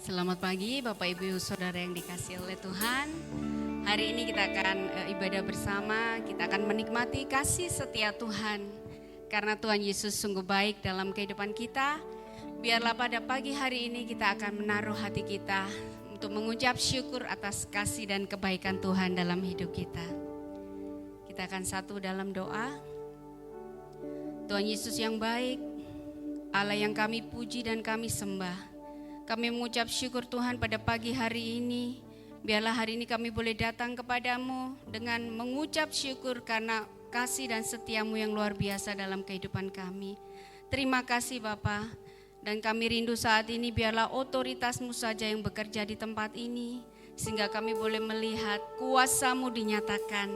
Selamat pagi Bapak Ibu Saudara yang dikasihi oleh Tuhan. Hari ini kita akan ibadah bersama, kita akan menikmati kasih setia Tuhan. Karena Tuhan Yesus sungguh baik dalam kehidupan kita. Biarlah pada pagi hari ini kita akan menaruh hati kita untuk mengucap syukur atas kasih dan kebaikan Tuhan dalam hidup kita. Kita akan satu dalam doa. Tuhan Yesus yang baik, Allah yang kami puji dan kami sembah. Kami mengucap syukur Tuhan pada pagi hari ini. Biarlah hari ini kami boleh datang kepadamu dengan mengucap syukur karena kasih dan setiamu yang luar biasa dalam kehidupan kami. Terima kasih Bapa. Dan kami rindu saat ini biarlah otoritasmu saja yang bekerja di tempat ini. Sehingga kami boleh melihat kuasamu dinyatakan,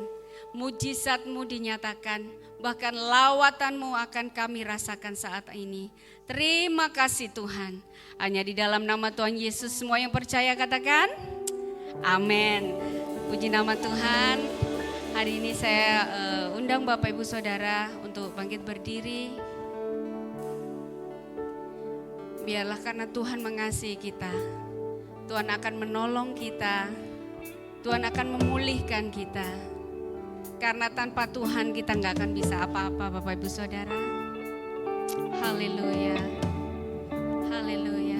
mujizatmu dinyatakan, bahkan lawatanmu akan kami rasakan saat ini. Terima kasih Tuhan. Hanya di dalam nama Tuhan Yesus semua yang percaya katakan amin. Puji nama Tuhan. Hari ini saya undang Bapak Ibu Saudara untuk bangkit berdiri. Biarlah karena Tuhan mengasihi kita, Tuhan akan menolong kita, Tuhan akan memulihkan kita. Karena tanpa Tuhan kita gak akan bisa apa-apa Bapak Ibu Saudara. Haleluya. Haleluya.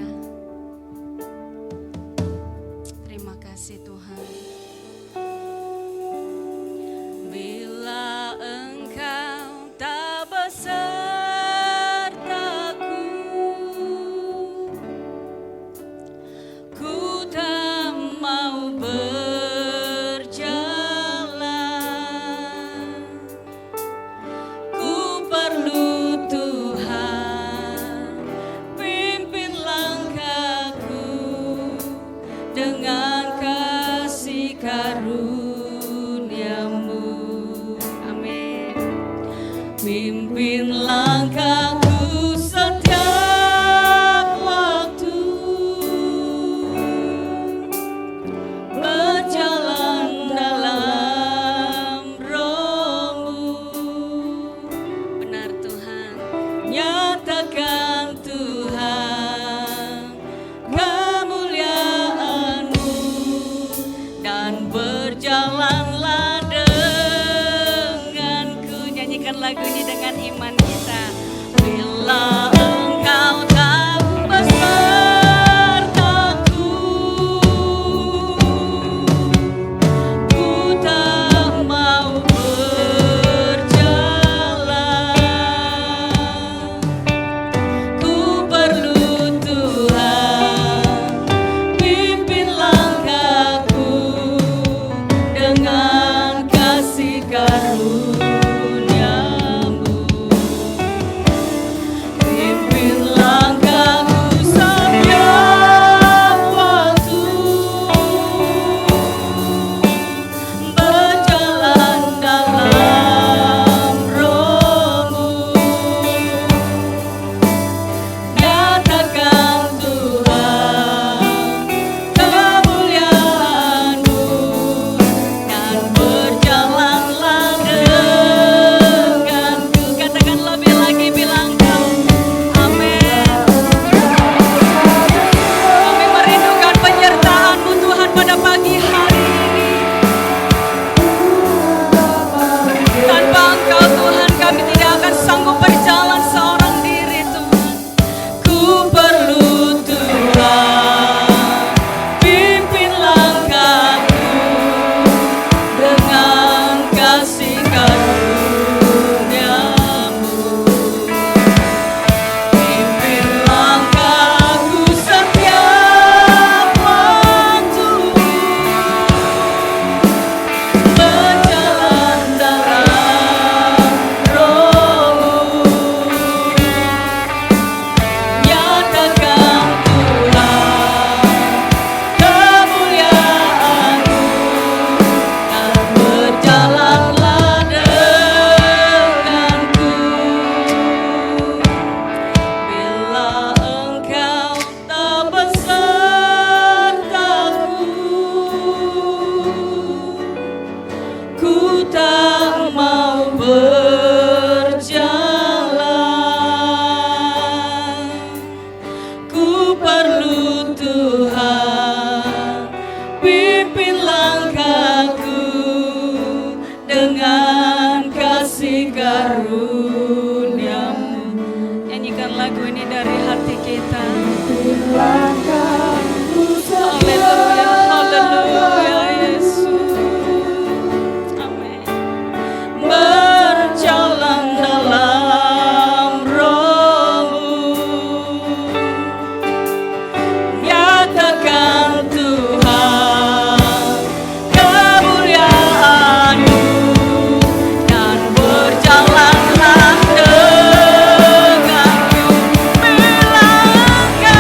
Terima kasih Tuhan. Bila Engkau tak besertaku, ku tak mau berjalan. Ku perlu Tuhan, pimpin langkahku dengan kasih karuniamu. Amin. Pimpin langkahku setiap waktu, berjalan dalam Roh-Mu. Benar Tuhan, nyatakan Tuhan kemuliaan-Mu dan berjalanlah denganku. Nyanyikan lagu ini dengan iman kita. Bila Engkau tak besertaku, ku tak mau berjalan. lagu ini dari hati kita. Hilangkanku Haleluya, haleluya Yesus. Amin. Berjalan dalam Roh-Mu, nyatakan Tuhan kemuliaan-Mu, dan berjalanlah denganku. Bilangkan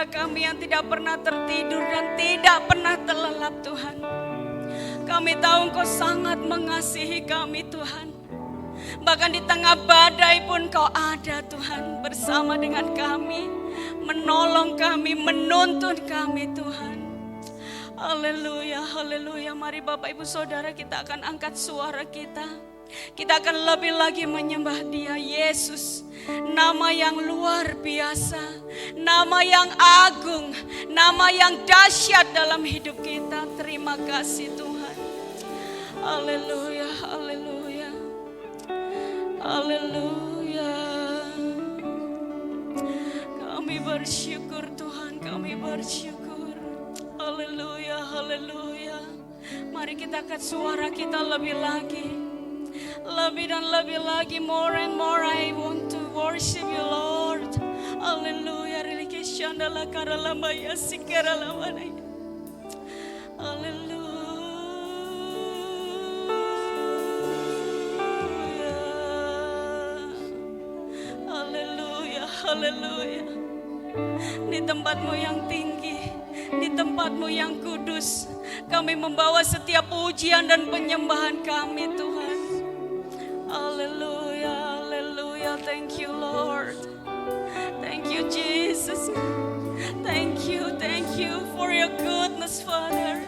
keluarga kami yang tidak pernah tertidur dan tidak pernah terlelap Tuhan. Kami tahu Engkau sangat mengasihi kami Tuhan. Bahkan di tengah badai pun Kau ada Tuhan, bersama dengan kami, menolong kami, menuntun kami Tuhan. Haleluya, haleluya. Mari Bapak Ibu Saudara, kita akan angkat suara kita. Kita akan lebih lagi menyembah Dia, Yesus. Nama yang luar biasa, nama yang agung, nama yang dahsyat dalam hidup kita. Terima kasih Tuhan. Haleluya, haleluya, haleluya. Kami bersyukur Tuhan, kami bersyukur. Haleluya, haleluya. Mari kita angkat suara kita lebih lagi. Lebih dan lebih lagi, more and more I want to worship you Lord. Haleluya. Rilikishandala karalambaya sikaralamaya. Haleluya. Haleluya, haleluya. Di tempatmu yang tinggi, di tempatmu yang kudus, kami membawa setiap pujian dan penyembahan kami Tuhan. Haleluya, haleluya. Thank you Lord. Thank you Jesus. Thank you for your goodness Father.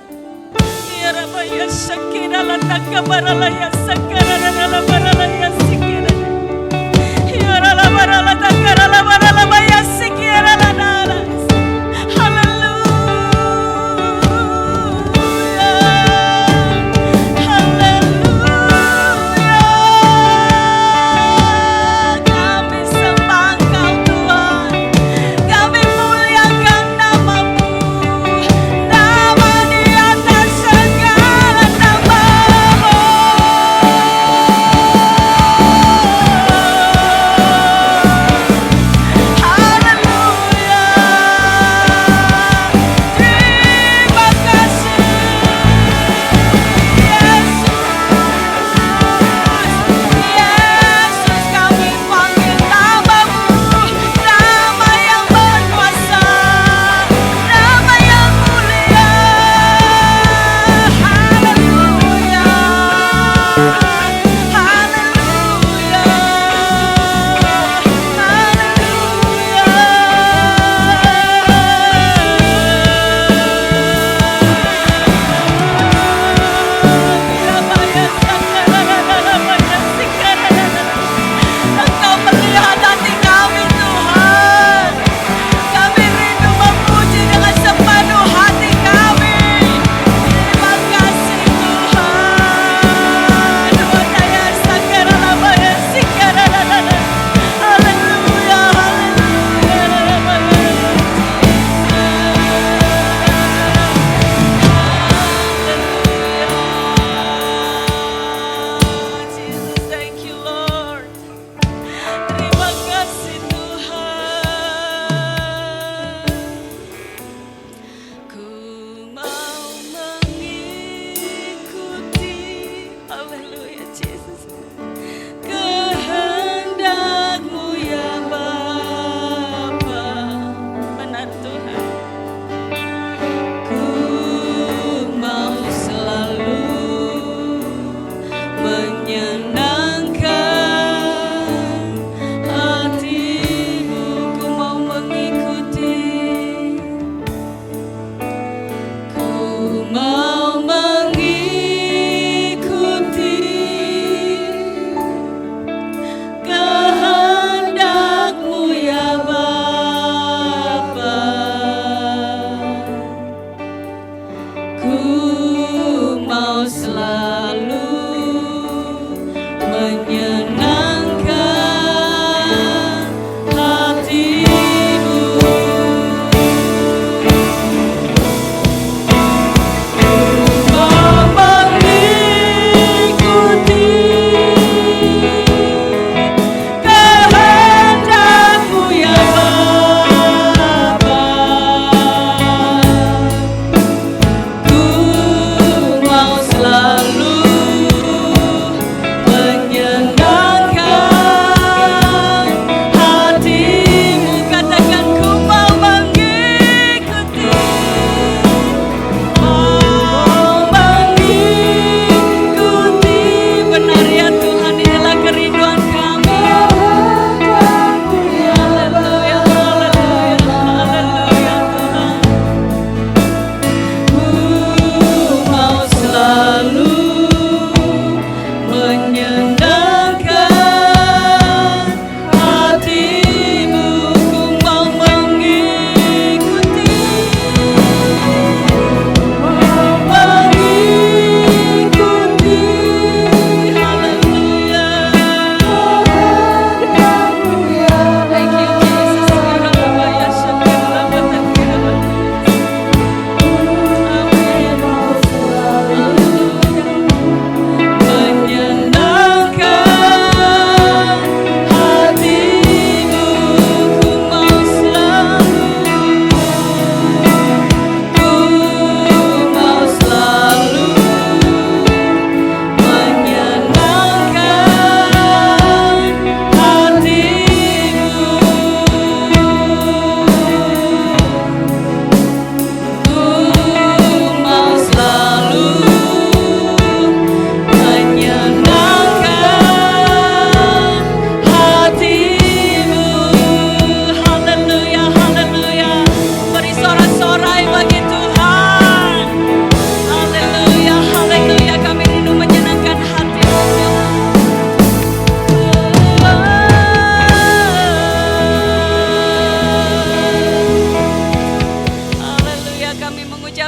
Ya Rabaya Shakira la takabarala ya sakara la barala ya sikira. Ya la barala takara la barala ya sikira la nala.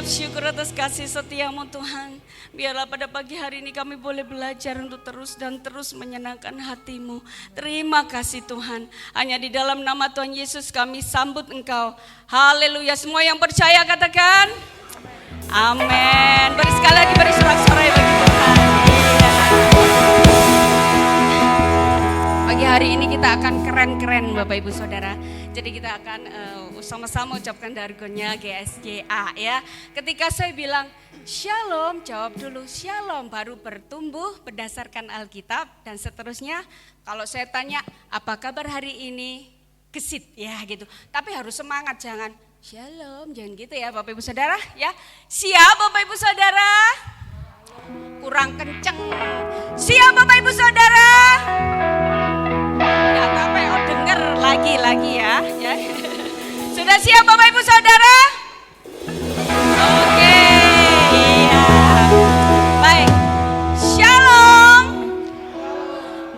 ucap syukur atas kasih setiamu Tuhan. Biarlah pada pagi hari ini kami boleh belajar untuk terus dan terus menyenangkan hatimu. Terima kasih Tuhan. Hanya di dalam nama Tuhan Yesus kami sambut Engkau. Haleluya. Semua yang percaya katakan amin. Beri sekali lagi, beri sorak-sorai bagi Tuhan. Pagi hari ini kita akan keren-keren Bapak Ibu Saudara. Jadi kita akan sama-sama ucapkan jargonnya GSJA ya. Ketika saya bilang Shalom, jawab dulu Shalom, baru bertumbuh berdasarkan Alkitab dan seterusnya. Kalau saya tanya apa kabar hari ini, gesit ya gitu. Tapi harus semangat, jangan Shalom, jangan gitu ya Bapak Ibu Saudara ya. Siap Bapak Ibu Saudara? Kurang kenceng. Siap Bapak Ibu Saudara? Ya tapi denger lagi ya. Sudah siap Bapak Ibu Saudara? Oke, iya. Baik, Shalom.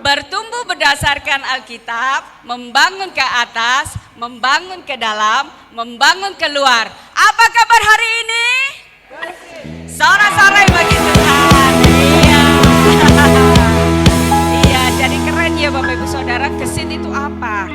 Bertumbuh berdasarkan Alkitab, membangun ke atas, membangun ke dalam, membangun keluar. Apa kabar hari ini? Sorak-sorai bagi Tuhan. Iya. Iya, jadi keren ya Bapak Ibu Saudara. Gesit itu apa?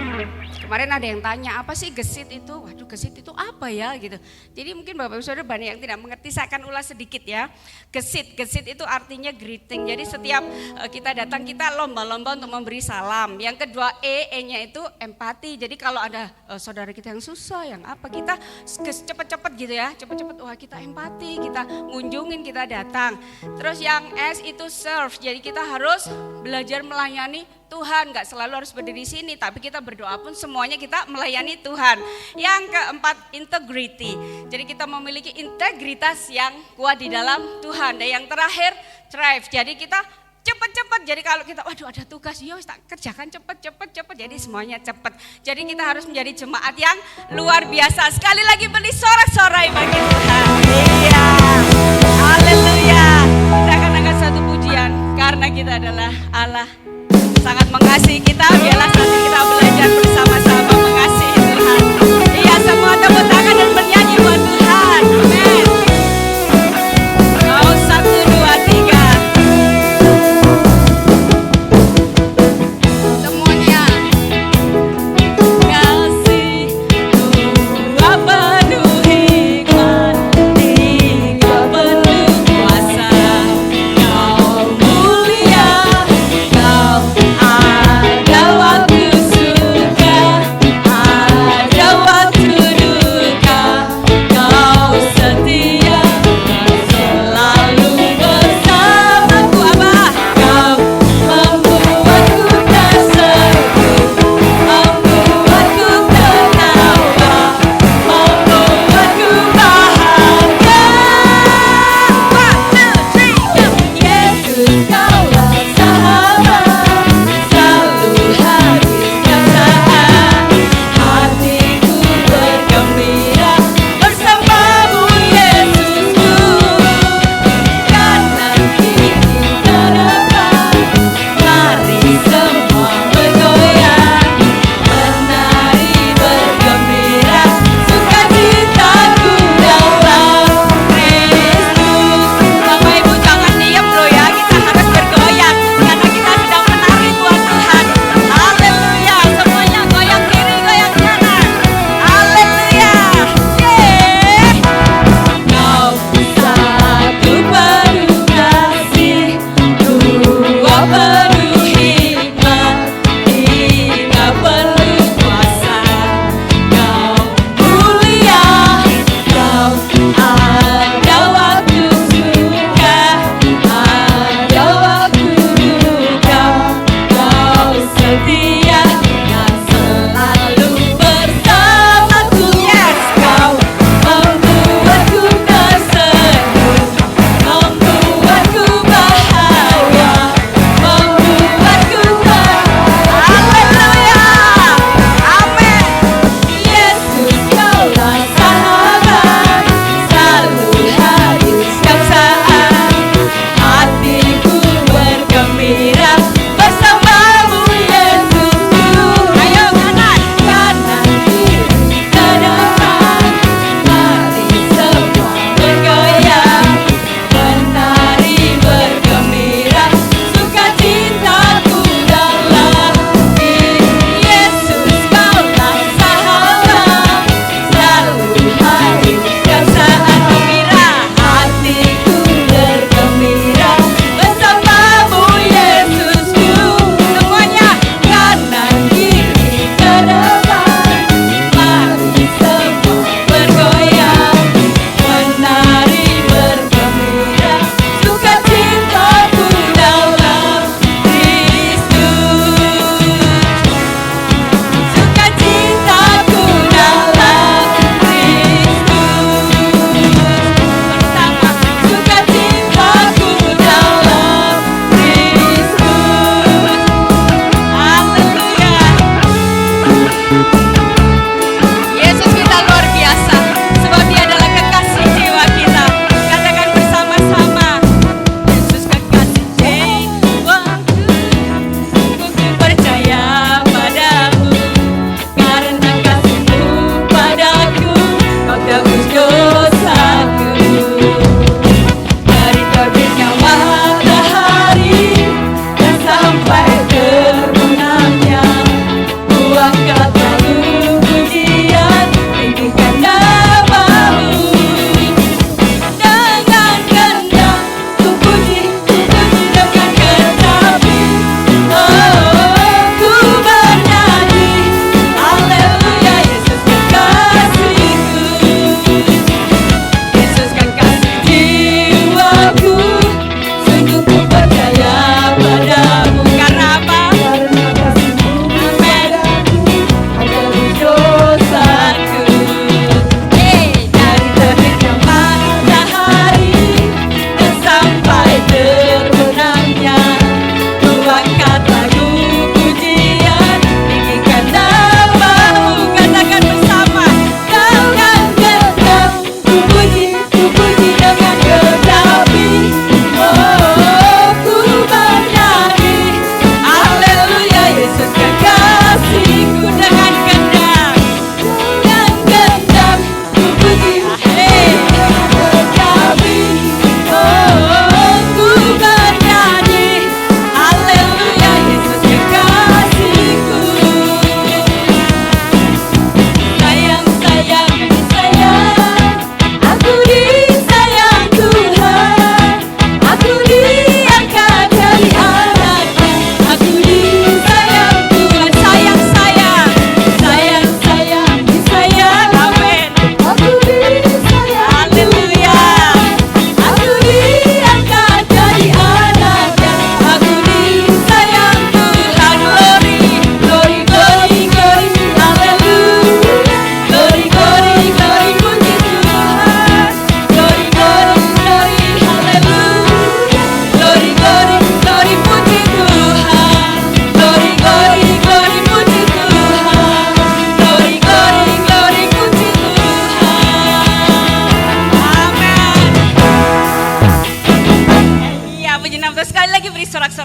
Kemarin ada yang tanya, apa sih gesit itu? Waduh, gesit itu apa ya gitu. Jadi mungkin Bapak Ibu Saudara banyak yang tidak mengerti, saya akan ulas sedikit ya. Gesit itu artinya greeting. Jadi setiap kita datang, kita lomba-lomba untuk memberi salam. Yang kedua E-nya itu empati. Jadi kalau ada saudara kita yang susah, yang apa, kita cepet-cepet gitu ya. Cepet-cepet, wah kita empati, kita ngunjungin, kita datang. Terus yang S itu serve. Jadi kita harus belajar melayani Tuhan, gak selalu harus berdiri sini, tapi kita berdoa pun semuanya kita melayani Tuhan. Yang keempat, integrity. Jadi kita memiliki integritas yang kuat di dalam Tuhan. Dan yang terakhir, thrive. Jadi kita cepet-cepet. Jadi kalau kita, waduh ada tugas, yuk tak kerjakan cepet. Jadi semuanya cepet. Jadi kita harus menjadi jemaat yang luar biasa. Sekali lagi beri sorak-sorai bagi Tuhan. Iya, haleluya. Kita akan angkat satu pujian, karena kita adalah Allah sangat mengasihi kita. Biarlah nanti kita belajar bersama-sama mengasihi Tuhan. Iya, semua tepuk tangan dan bernyanyi buat Tuhan. Amin. Kau 1, 2, 3. Semuanya. Kasih Tuhan penuh hikmat.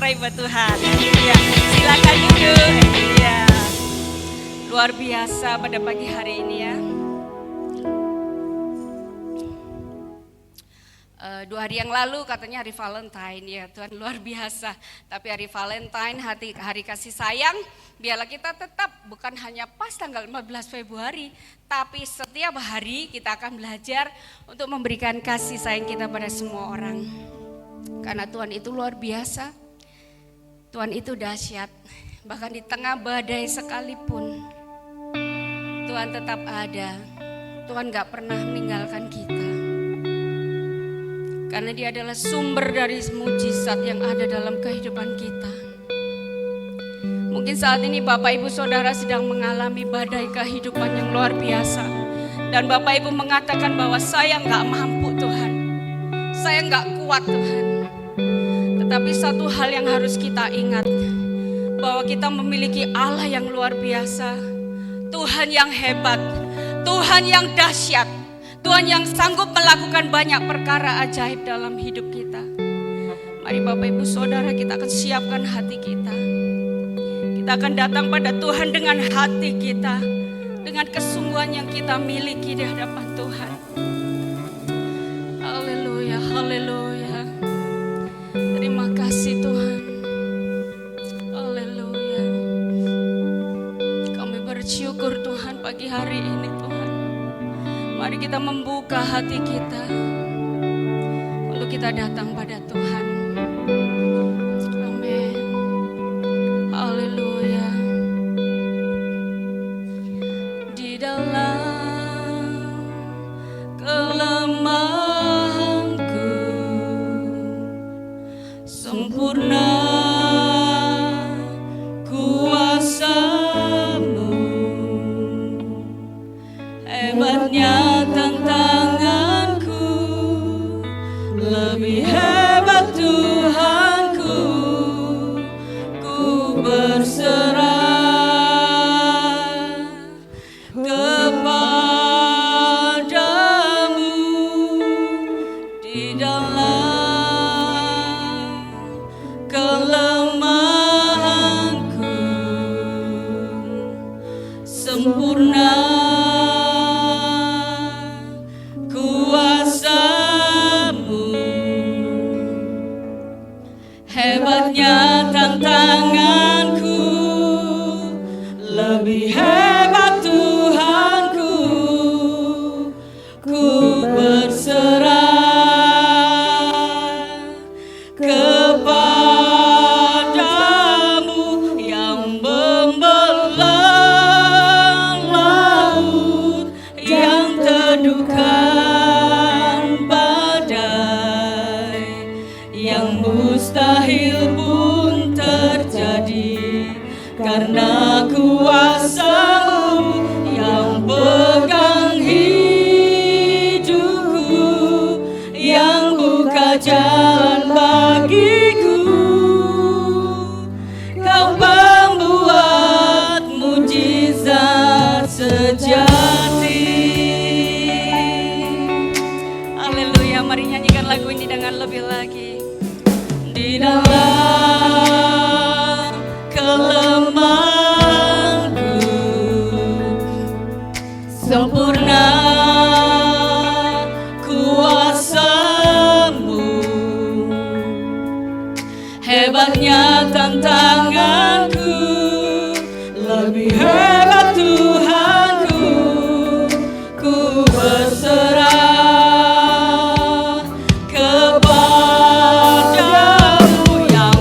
sorai buat Tuhan. Ya, silakan duduk. Ya, luar biasa pada pagi hari ini ya. 2 hari yang lalu katanya hari Valentine ya Tuhan, luar biasa. Tapi hari Valentine, hari kasih sayang, biarlah kita tetap bukan hanya pas tanggal 15 Februari, tapi setiap hari kita akan belajar untuk memberikan kasih sayang kita pada semua orang. Karena Tuhan itu luar biasa, Tuhan itu dahsyat. Bahkan di tengah badai sekalipun Tuhan tetap ada. Tuhan gak pernah meninggalkan kita. Karena dia adalah sumber dari mujizat yang ada dalam kehidupan kita. Mungkin saat ini Bapak Ibu Saudara sedang mengalami badai kehidupan yang luar biasa. Dan Bapak Ibu mengatakan bahwa saya gak mampu Tuhan. Saya gak kuat Tuhan. Tetapi satu hal yang harus kita ingat, bahwa kita memiliki Allah yang luar biasa. Tuhan yang hebat, Tuhan yang dahsyat, Tuhan yang sanggup melakukan banyak perkara ajaib dalam hidup kita. Mari Bapak Ibu Saudara, kita akan siapkan hati kita. Kita akan datang pada Tuhan dengan hati kita, dengan kesungguhan yang kita miliki di hadapan Tuhan. Haleluya, haleluya. Terima kasih Tuhan. Haleluya. Kami bersyukur Tuhan pagi hari ini Tuhan. Mari kita membuka hati kita untuk kita datang pada Tuhan. Amin. Haleluya. Di dalam kelemahanku sempurna kuasa-Mu, hebatnya tantanganku, lebih hebat Tuhanku, ku berserah kepadamu. Di dalam kelemahanku sempurna kuasa-Mu, hebatnya tantanganku, lebih hebat Tuhanku, ku berserah kepadamu, yang membelah laut, yang teduhkan badai, yang mustahil pun terjadi karena kuasa-Mu yang pegang hidupku, yang buka jalan bagiku. Kau pembuat mujizat sejati. Haleluya, mari nyanyikan lagu ini dengan lebih lagi. Di dalam kelemahanku sempurna kuasa-Mu, hebatnya tantanganku, lebih hebat Tuhanku, ku berserah kepadamu, yang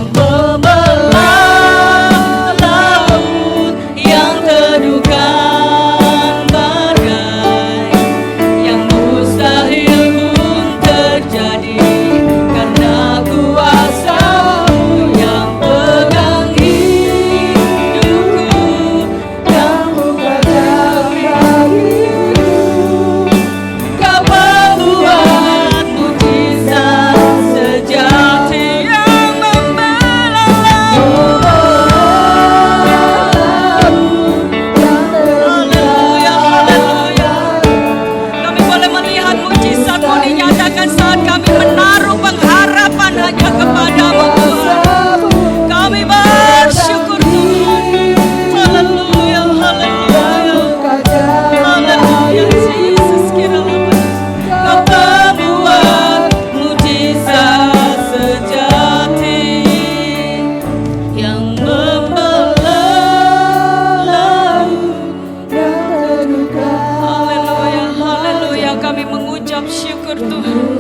mengucap syukur Tuhan.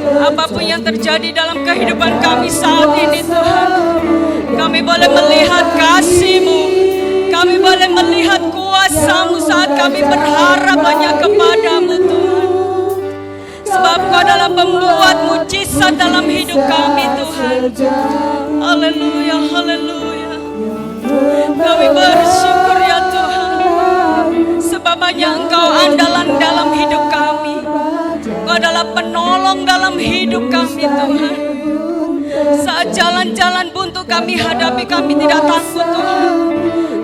Apapun yang terjadi dalam kehidupan kami saat ini Tuhan, kami boleh melihat kasih-Mu, kami boleh melihat kuasa-Mu saat kami berharap hanya kepada-Mu Tuhan. Sebab Kau adalah pembuat mujizat dalam hidup kami Tuhan. Haleluya, haleluya. Kami bersyukur ya Tuhan, sebab hanya Engkau andalan dalam hidup kami. Engkau adalah penolong dalam hidup kami Tuhan. Saat jalan-jalan buntu kami hadapi, kami tidak takut Tuhan,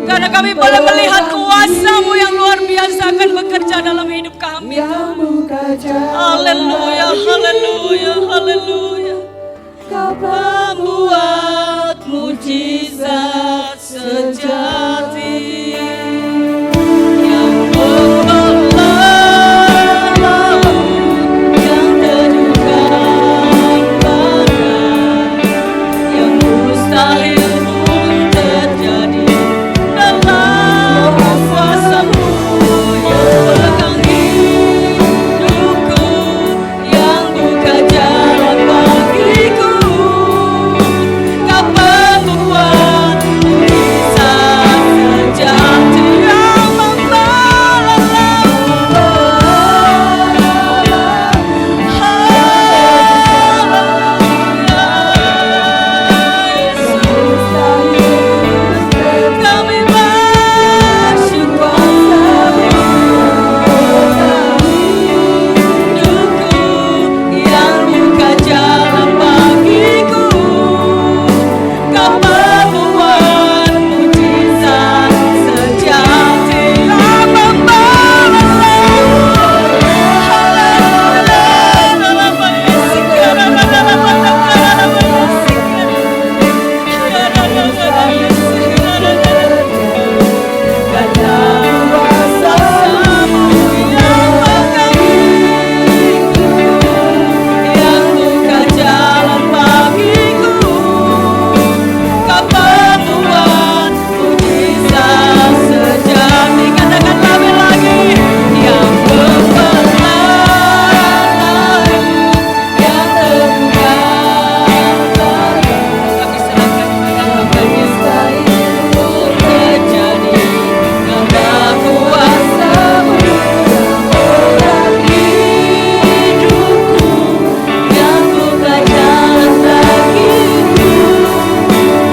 karena kami boleh melihat kuasa-Mu yang luar biasa akan bekerja dalam hidup kami Tuhan. Haleluya, haleluya, haleluya. Kau pembuat mujizat sejati yang membelah laut yang terjunkan badai, yang mustahil pun terjadi dalam kuasa-Mu yang pegang hidupku, yang buka jalan bagiku. Kau pembuat mujizat sejati yang membelah laut. Yesus, kami bersyukur. Hidupku yang buka jalan bagiku. Kau pembuat mujizat sejati yang membelah laut. Yang buka jalan bagiku. Kau pembuat mujizat sejati. Katakan lagi, yang membelah laut, yang terbuka badai. Kami serahkan kepada pun terjadi karena kuasa-Mu yang hidupku, yang buka jalan bagiku.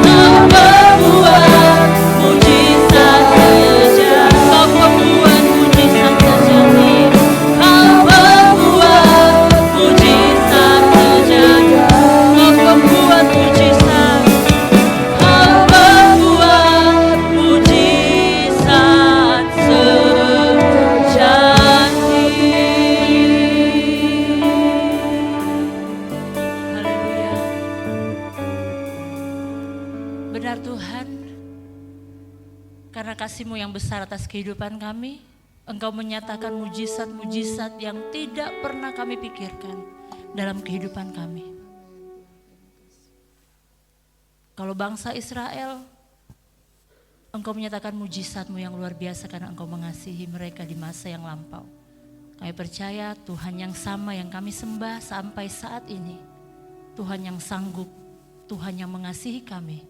Kau pembuat mujizat sejati. Kau pembuat mujizat sejati. Kau pembuat mujizat sejati. Kau pembuat mujizat. Kau pembuat mujizat sejati. Haleluya. Benar Tuhan, karena kasih-Mu yang besar atas kehidupan kami, Engkau menyatakan mujizat-mujizat yang tidak pernah kami pikirkan dalam kehidupan kami. Kalau bangsa Israel, Engkau menyatakan mujizat-Mu yang luar biasa karena Engkau mengasihi mereka di masa yang lampau. Kami percaya Tuhan yang sama yang kami sembah sampai saat ini, Tuhan yang sanggup, Tuhan yang mengasihi kami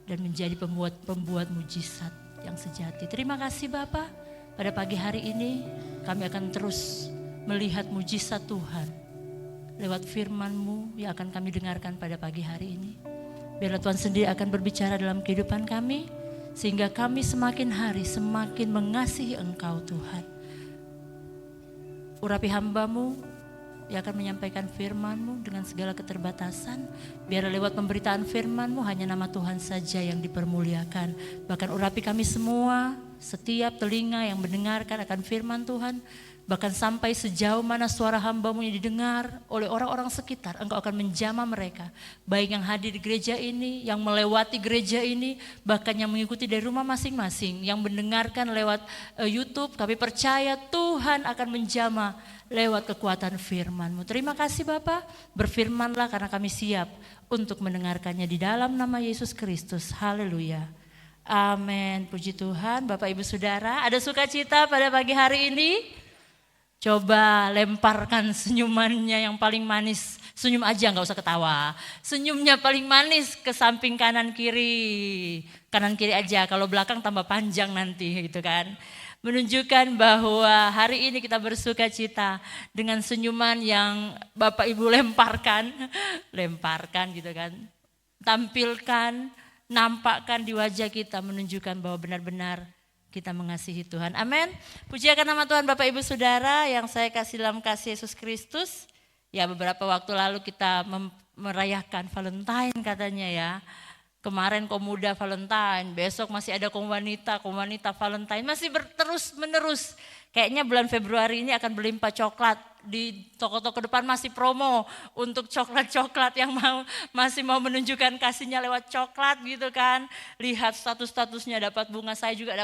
dan menjadi pembuat mujizat yang sejati. Terima kasih Bapa, pada pagi hari ini kami akan terus melihat mujizat Tuhan lewat firman-Mu yang akan kami dengarkan pada pagi hari ini. Biarlah Tuhan sendiri akan berbicara dalam kehidupan kami, sehingga kami semakin hari semakin mengasihi Engkau Tuhan. Urapi hamba-Mu yang akan menyampaikan firman-Mu dengan segala keterbatasan. Biar lewat pemberitaan firman-Mu hanya nama Tuhan saja yang dipermuliakan. Bahkan urapi kami semua, setiap telinga yang mendengarkan akan firman Tuhan. Bahkan sampai sejauh mana suara hamba-Mu yang didengar oleh orang-orang sekitar, Engkau akan menjamah mereka. Baik yang hadir di gereja ini, yang melewati gereja ini, bahkan yang mengikuti dari rumah masing-masing, yang mendengarkan lewat YouTube, kami percaya Tuhan akan menjamah lewat kekuatan firman-Mu. Terima kasih Bapa, berfirmanlah karena kami siap untuk mendengarkannya di dalam nama Yesus Kristus. Haleluya. Amin. Puji Tuhan. Bapak Ibu Saudara, ada sukacita pada pagi hari ini? Coba lemparkan senyumannya yang paling manis. Senyum aja, gak usah ketawa. Senyumnya paling manis ke samping kanan kiri. Kanan kiri aja, kalau belakang tambah panjang nanti gitu kan. Menunjukkan bahwa hari ini kita bersuka cita dengan senyuman yang Bapak Ibu lemparkan. Lemparkan gitu kan. Tampilkan, nampakkan di wajah kita, menunjukkan bahwa benar-benar kita mengasihi Tuhan. Amin. Puji akan nama Tuhan Bapak Ibu Saudara yang saya kasih dalam kasih Yesus Kristus. Ya, beberapa waktu lalu kita merayakan Valentine katanya ya. Kemarin kaum muda Valentine, besok masih ada kaum wanita Valentine. Masih terus menerus. Kayaknya bulan Februari ini akan berlimpah coklat. Di toko-toko depan masih promo untuk coklat-coklat yang masih mau menunjukkan kasihnya lewat coklat gitu kan. Lihat statusnya dapat bunga, saya juga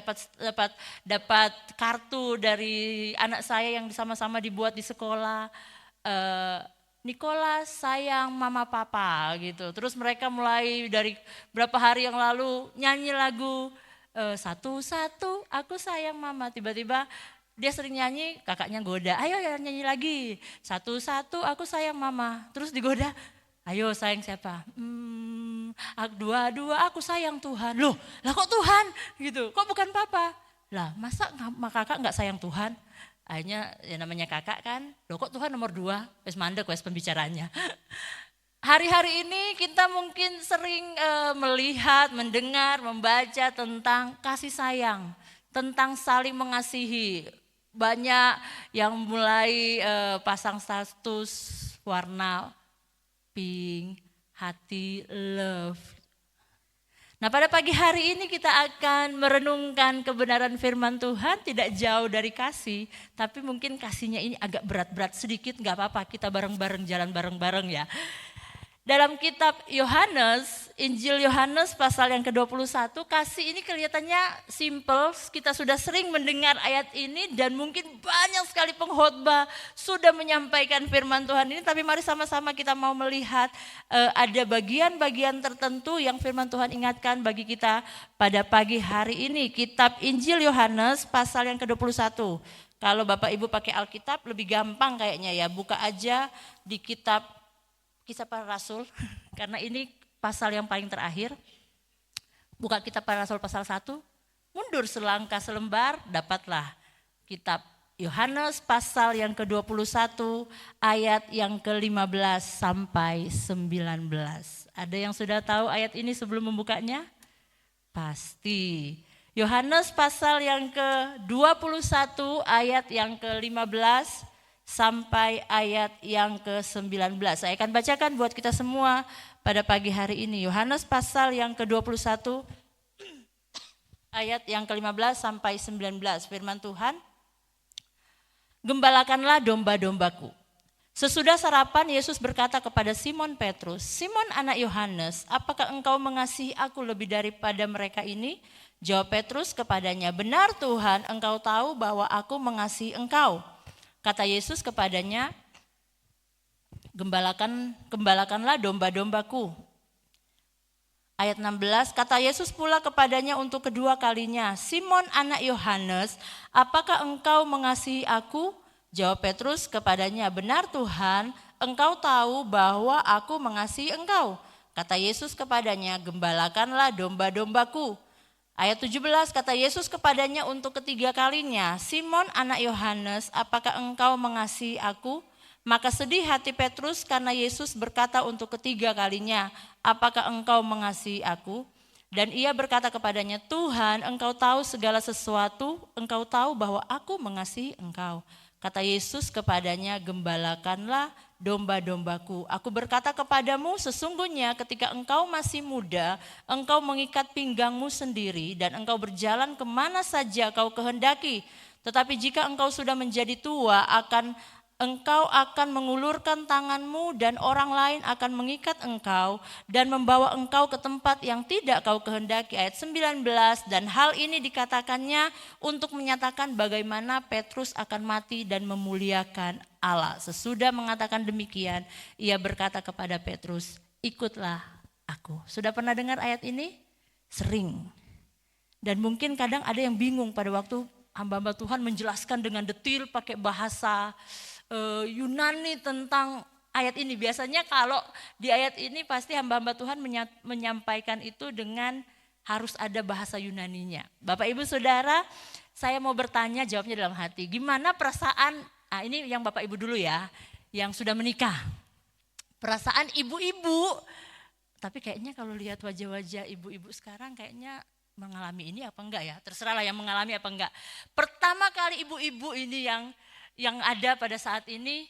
dapat kartu dari anak saya yang sama-sama dibuat di sekolah. Nicholas sayang mama papa gitu. Terus mereka mulai dari berapa hari yang lalu nyanyi lagu satu-satu aku sayang mama. Tiba-tiba dia sering nyanyi, kakaknya goda, ayo ya nyanyi lagi. Satu-satu aku sayang mama. Terus digoda, ayo sayang siapa? Dua-dua aku sayang Tuhan. Loh, lah kok Tuhan? Gitu, kok bukan papa? Lah masa kakak gak sayang Tuhan? Akhirnya ya namanya kakak kan, loh kok Tuhan nomor 2? Wes mandek wes pembicaranya. Hari-hari ini kita mungkin sering melihat, mendengar, membaca tentang kasih sayang. Tentang saling mengasihi. Banyak yang mulai pasang status warna pink, hati, love. Nah pada pagi hari ini kita akan merenungkan kebenaran firman Tuhan, tidak jauh dari kasih. Tapi mungkin kasihnya ini agak berat-berat sedikit, gak apa-apa, kita bareng-bareng jalan bareng-bareng ya. Dalam kitab Yohanes, Injil Yohanes pasal yang ke-21, kasih ini kelihatannya simple. Kita sudah sering mendengar ayat ini dan mungkin banyak sekali pengkhotbah sudah menyampaikan firman Tuhan ini. Tapi mari sama-sama kita mau melihat ada bagian-bagian tertentu yang firman Tuhan ingatkan bagi kita pada pagi hari ini. Kitab Injil Yohanes pasal yang ke-21. Kalau Bapak Ibu pakai Alkitab lebih gampang kayaknya ya, buka aja di kitab Kisah Para Rasul, karena ini pasal yang paling terakhir. Buka kitab Para Rasul pasal 1, mundur selangkah selembar, dapatlah kitab Yohanes pasal yang ke-21 ayat yang ke-15 sampai 19. Ada yang sudah tahu ayat ini sebelum membukanya? Pasti. Yohanes pasal yang ke-21 ayat yang ke-15 sampai ayat yang ke-19. Saya akan bacakan buat kita semua pada pagi hari ini. Yohanes pasal yang ke-21 ayat yang ke-15 sampai 19. Firman Tuhan, gembalakanlah domba-dombaku. Sesudah sarapan Yesus berkata kepada Simon Petrus, Simon anak Yohanes, apakah engkau mengasihi aku lebih daripada mereka ini? Jawab Petrus kepadanya, benar Tuhan, engkau tahu bahwa aku mengasihi engkau. Kata Yesus kepadanya, gembalakanlah domba-dombaku. Ayat 16, kata Yesus pula kepadanya untuk kedua kalinya, Simon anak Yohanes, apakah engkau mengasihi aku? Jawab Petrus kepadanya, benar Tuhan, engkau tahu bahwa aku mengasihi engkau. Kata Yesus kepadanya, gembalakanlah domba-dombaku. Ayat 17, kata Yesus kepadanya untuk ketiga kalinya, Simon anak Yohanes, apakah engkau mengasihi aku? Maka sedih hati Petrus karena Yesus berkata untuk ketiga kalinya, apakah engkau mengasihi aku? Dan ia berkata kepadanya, Tuhan, engkau tahu segala sesuatu, engkau tahu bahwa aku mengasihi engkau. Kata Yesus kepadanya, gembalakanlah domba-dombaku. Aku berkata kepadamu, sesungguhnya ketika engkau masih muda, engkau mengikat pinggangmu sendiri dan engkau berjalan kemana saja kau kehendaki. Tetapi jika engkau sudah menjadi tua, engkau akan mengulurkan tanganmu dan orang lain akan mengikat engkau dan membawa engkau ke tempat yang tidak kau kehendaki. Ayat 19, dan hal ini dikatakannya untuk menyatakan bagaimana Petrus akan mati dan memuliakan Allah. Sesudah mengatakan demikian, ia berkata kepada Petrus, ikutlah aku. Sudah pernah dengar ayat ini? Sering. Dan mungkin kadang ada yang bingung pada waktu hamba-hamba Tuhan menjelaskan dengan detil pakai bahasa Yunani tentang ayat ini. Biasanya kalau di ayat ini pasti hamba-hamba Tuhan menyampaikan itu dengan harus ada bahasa Yunaninya. Bapak Ibu Saudara, saya mau bertanya, jawabnya dalam hati. Gimana perasaan, ini yang Bapak Ibu dulu ya, yang sudah menikah. Perasaan ibu-ibu, tapi kayaknya kalau lihat wajah-wajah ibu-ibu sekarang kayaknya mengalami ini apa enggak ya? Terserahlah yang mengalami apa enggak. Pertama kali ibu-ibu ini yang ada pada saat ini,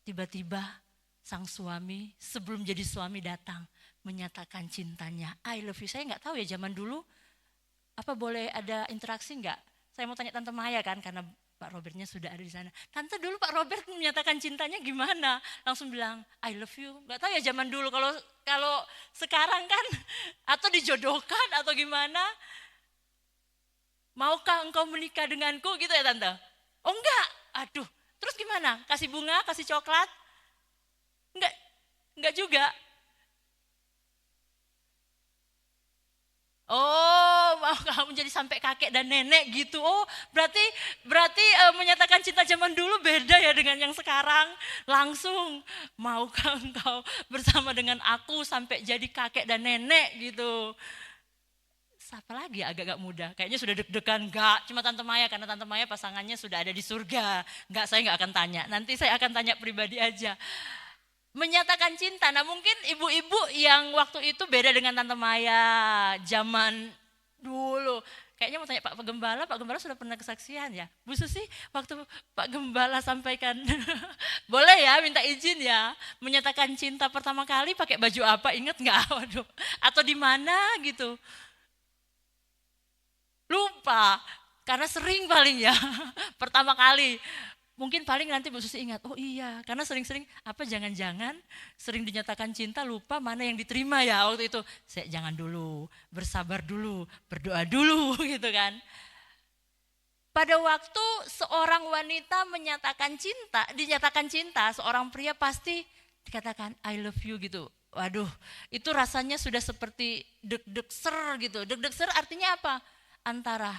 tiba-tiba sang suami sebelum jadi suami datang menyatakan cintanya. I love you. Saya nggak tahu ya zaman dulu apa boleh ada interaksi nggak? Saya mau tanya Tante Maya kan karena Pak Robertnya sudah ada di sana. Tante dulu Pak Robert menyatakan cintanya gimana? Langsung bilang I love you. Nggak tahu ya zaman dulu kalau sekarang kan atau dijodohkan atau gimana? Maukah engkau menikah denganku gitu ya Tante? Oh enggak. Aduh. Terus gimana? Kasih bunga, kasih coklat? Enggak juga. Oh, mau kamu jadi sampai kakek dan nenek gitu. Oh, berarti menyatakan cinta zaman dulu beda ya dengan yang sekarang. Langsung, maukah engkau bersama dengan aku sampai jadi kakek dan nenek gitu. Siapa lagi agak-agak muda? Kayaknya sudah deg-degan. Enggak, cuma Tante Maya karena Tante Maya pasangannya sudah ada di surga. Enggak, saya enggak akan tanya. Nanti saya akan tanya pribadi aja. Menyatakan cinta. Nah mungkin ibu-ibu yang waktu itu beda dengan Tante Maya zaman dulu. Kayaknya mau tanya Pak Gembala sudah pernah kesaksian ya? Bu Susi waktu Pak Gembala sampaikan, boleh ya minta izin ya, menyatakan cinta pertama kali pakai baju apa, inget nggak? Waduh. Atau di mana gitu? Lupa, karena sering paling ya, pertama kali. Mungkin paling nanti Bu Susi ingat, oh iya, karena sering-sering, apa jangan-jangan sering dinyatakan cinta lupa mana yang diterima ya waktu itu. Jangan dulu, bersabar dulu, berdoa dulu gitu kan. Pada waktu seorang wanita dinyatakan cinta, seorang pria pasti dikatakan I love you gitu. Waduh, itu rasanya sudah seperti deg-deg-ser gitu. Deg-deg-ser artinya apa? Antara,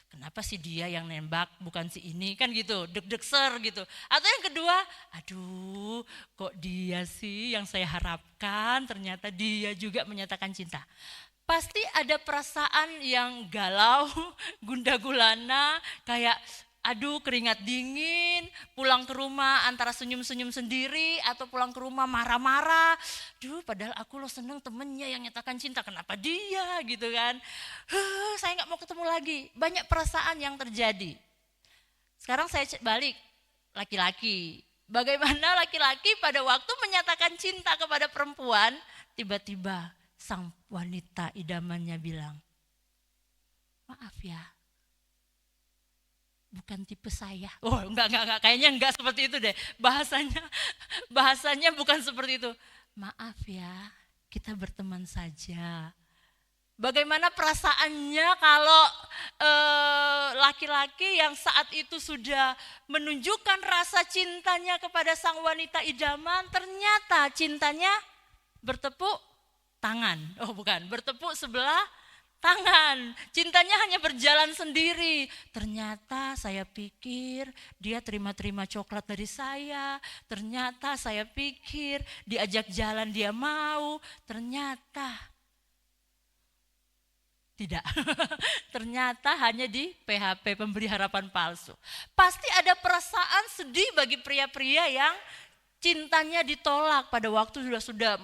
kenapa sih dia yang nembak bukan si ini kan gitu, deg-deg-ser gitu. Atau yang kedua, aduh kok dia sih yang saya harapkan ternyata dia juga menyatakan cinta. Pasti ada perasaan yang galau, gundah gulana, kayak aduh keringat dingin, pulang ke rumah antara senyum-senyum sendiri atau pulang ke rumah marah-marah. Duh padahal aku lo seneng temennya yang nyatakan cinta, kenapa dia gitu kan. Saya gak mau ketemu lagi, banyak perasaan yang terjadi. Sekarang saya balik, laki-laki. Bagaimana laki-laki pada waktu menyatakan cinta kepada perempuan, tiba-tiba sang wanita idamannya bilang, maaf ya, bukan tipe saya. Oh enggak, kayaknya enggak seperti itu deh. Bahasanya bukan seperti itu. Maaf ya, kita berteman saja. Bagaimana perasaannya kalau laki-laki yang saat itu sudah menunjukkan rasa cintanya kepada sang wanita idaman, ternyata cintanya bertepuk tangan. Oh bukan, bertepuk sebelah tangan, cintanya hanya berjalan sendiri. Ternyata saya pikir dia terima-terima coklat dari saya. Ternyata saya pikir diajak jalan dia mau. Ternyata tidak. Ternyata hanya di PHP, pemberi harapan palsu. Pasti ada perasaan sedih bagi pria-pria yang cintanya ditolak pada waktu sudah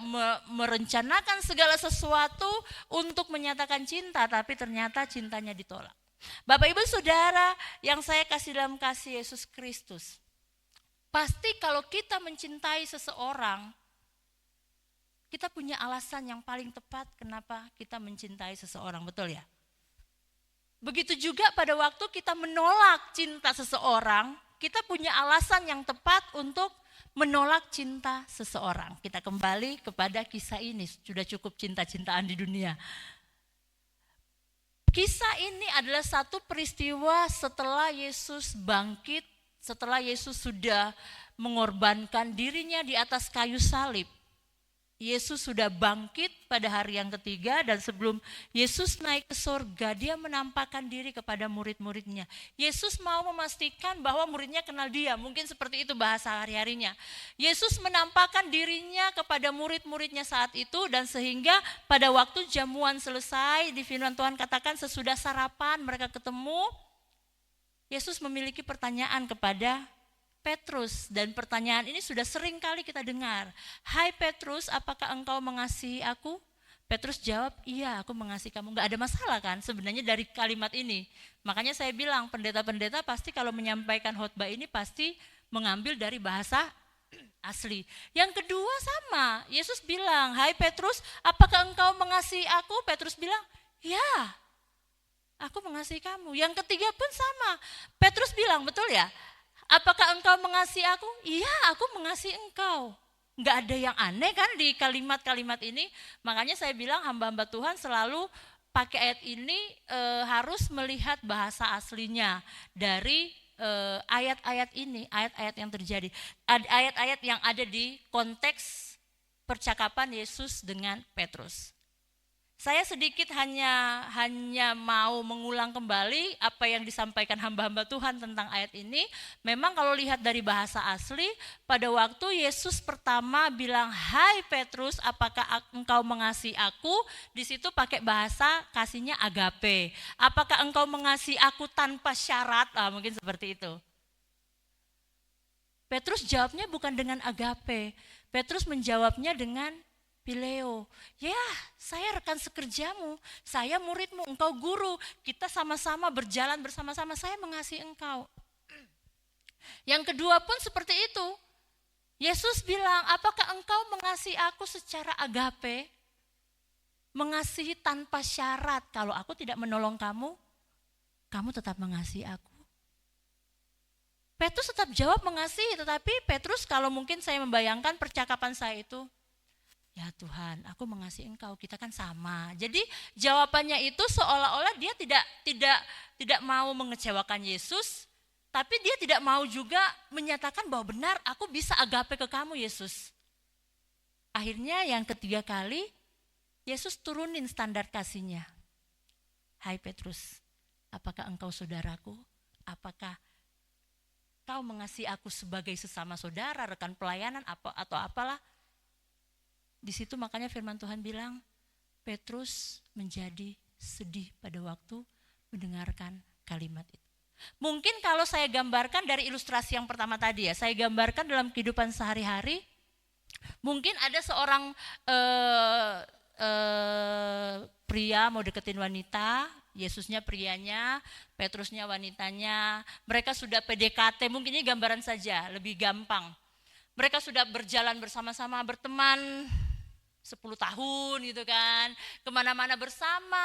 merencanakan segala sesuatu untuk menyatakan cinta, tapi ternyata cintanya ditolak. Bapak Ibu Saudara yang saya kasih dalam kasih Yesus Kristus, pasti kalau kita mencintai seseorang, kita punya alasan yang paling tepat kenapa kita mencintai seseorang, betul ya? Begitu juga pada waktu kita menolak cinta seseorang, kita punya alasan yang tepat untuk menolak cinta seseorang. Kita kembali kepada kisah ini, sudah cukup cinta-cintaan di dunia. Kisah ini adalah satu peristiwa setelah Yesus bangkit, setelah Yesus sudah mengorbankan dirinya di atas kayu salib. Yesus sudah bangkit pada hari yang ketiga, dan sebelum Yesus naik ke sorga, dia menampakkan diri kepada murid-muridnya. Yesus mau memastikan bahwa muridnya kenal dia, mungkin seperti itu bahasa hari-harinya. Yesus menampakkan dirinya kepada murid-muridnya saat itu, dan sehingga pada waktu jamuan selesai, di firman Tuhan katakan sesudah sarapan mereka ketemu, Yesus memiliki pertanyaan kepada Petrus, dan pertanyaan ini sudah sering kali kita dengar. Hai Petrus, apakah engkau mengasihi aku? Petrus jawab, iya aku mengasihi kamu. Gak ada masalah kan sebenarnya dari kalimat ini. Makanya saya bilang pendeta-pendeta pasti kalau menyampaikan khotbah ini pasti mengambil dari bahasa asli. Yang kedua sama, Yesus bilang, hai Petrus, apakah engkau mengasihi aku? Petrus bilang, ya aku mengasihi kamu. Yang ketiga pun sama, Petrus bilang, betul ya? Apakah engkau mengasihi aku? Iya, aku mengasihi engkau. Enggak ada yang aneh kan di kalimat-kalimat ini. Makanya saya bilang hamba-hamba Tuhan selalu pakai ayat ini harus melihat bahasa aslinya dari ayat-ayat ini, ayat-ayat yang terjadi. Ayat-ayat yang ada di konteks percakapan Yesus dengan Petrus. Saya sedikit hanya mau mengulang kembali apa yang disampaikan hamba-hamba Tuhan tentang ayat ini. Memang kalau lihat dari bahasa asli, pada waktu Yesus pertama bilang, hai Petrus, apakah engkau mengasihi aku? Di situ pakai bahasa kasihnya agape. Apakah engkau mengasihi aku tanpa syarat? Mungkin seperti itu. Petrus jawabnya bukan dengan agape. Petrus menjawabnya dengan Pileo, ya saya rekan sekerjamu, saya muridmu, engkau guru, kita sama-sama berjalan bersama-sama, saya mengasihi engkau. Yang kedua pun seperti itu, Yesus bilang, apakah engkau mengasihi aku secara agape? Mengasihi tanpa syarat, kalau aku tidak menolong kamu, kamu tetap mengasihi aku. Petrus tetap jawab mengasihi, tetapi Petrus kalau mungkin saya membayangkan percakapan saya itu, ya Tuhan, aku mengasihi engkau, kita kan sama. Jadi jawabannya itu seolah-olah dia tidak mau mengecewakan Yesus, tapi dia tidak mau juga menyatakan bahwa benar aku bisa agape ke kamu Yesus. Akhirnya yang ketiga kali, Yesus turunin standar kasihnya. Hai Petrus, apakah engkau saudaraku? Apakah kau mengasihi aku sebagai sesama saudara, rekan pelayanan atau apalah? Di situ makanya firman Tuhan bilang, Petrus menjadi sedih pada waktu mendengarkan kalimat itu. Mungkin kalau saya gambarkan dari ilustrasi yang pertama tadi ya, saya gambarkan dalam kehidupan sehari-hari, mungkin ada seorang pria mau deketin wanita, Yesusnya prianya, Petrusnya wanitanya, mereka sudah PDKT, mungkin ini gambaran saja, lebih gampang. Mereka sudah berjalan bersama-sama, berteman 10 tahun gitu kan, kemana-mana bersama,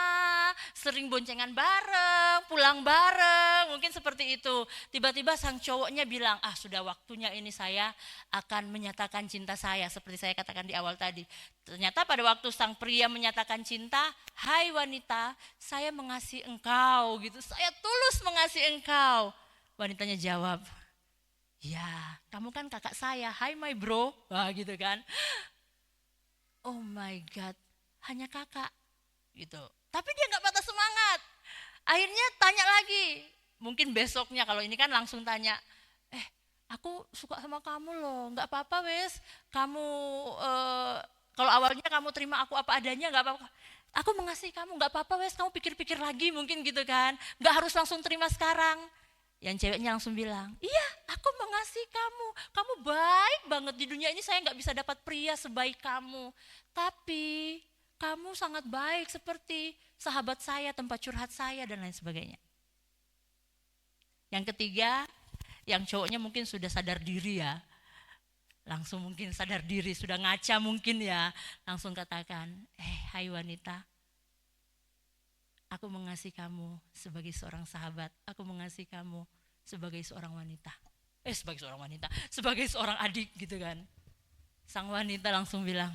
sering boncengan bareng, pulang bareng, mungkin seperti itu. Tiba-tiba sang cowoknya bilang, sudah waktunya ini saya akan menyatakan cinta saya, seperti saya katakan di awal tadi. Ternyata pada waktu sang pria menyatakan cinta, hai wanita, saya mengasihi engkau gitu, saya tulus mengasihi engkau. Wanitanya jawab, ya kamu kan kakak saya, hai my bro, gitu kan. Oh my God, hanya kakak gitu. Tapi dia gak patah semangat. Akhirnya tanya lagi. Mungkin besoknya, kalau ini kan langsung tanya, aku suka sama kamu loh, gak apa-apa wes. Kamu, kalau awalnya kamu terima aku apa adanya gak apa-apa. Aku mengasihi kamu, gak apa-apa wes, kamu pikir-pikir lagi mungkin gitu kan. Gak harus langsung terima sekarang. Yang ceweknya langsung bilang, iya aku mengasihi kamu, kamu baik banget, di dunia ini saya gak bisa dapat pria sebaik kamu. Tapi kamu sangat baik seperti sahabat saya, tempat curhat saya dan lain sebagainya. Yang ketiga, yang cowoknya mungkin sudah sadar diri ya, langsung mungkin sadar diri, sudah ngaca mungkin ya, langsung katakan, hai wanita, aku mengasihi kamu sebagai seorang sahabat, aku mengasihi kamu sebagai seorang wanita. Sebagai seorang adik gitu kan. Sang wanita langsung bilang,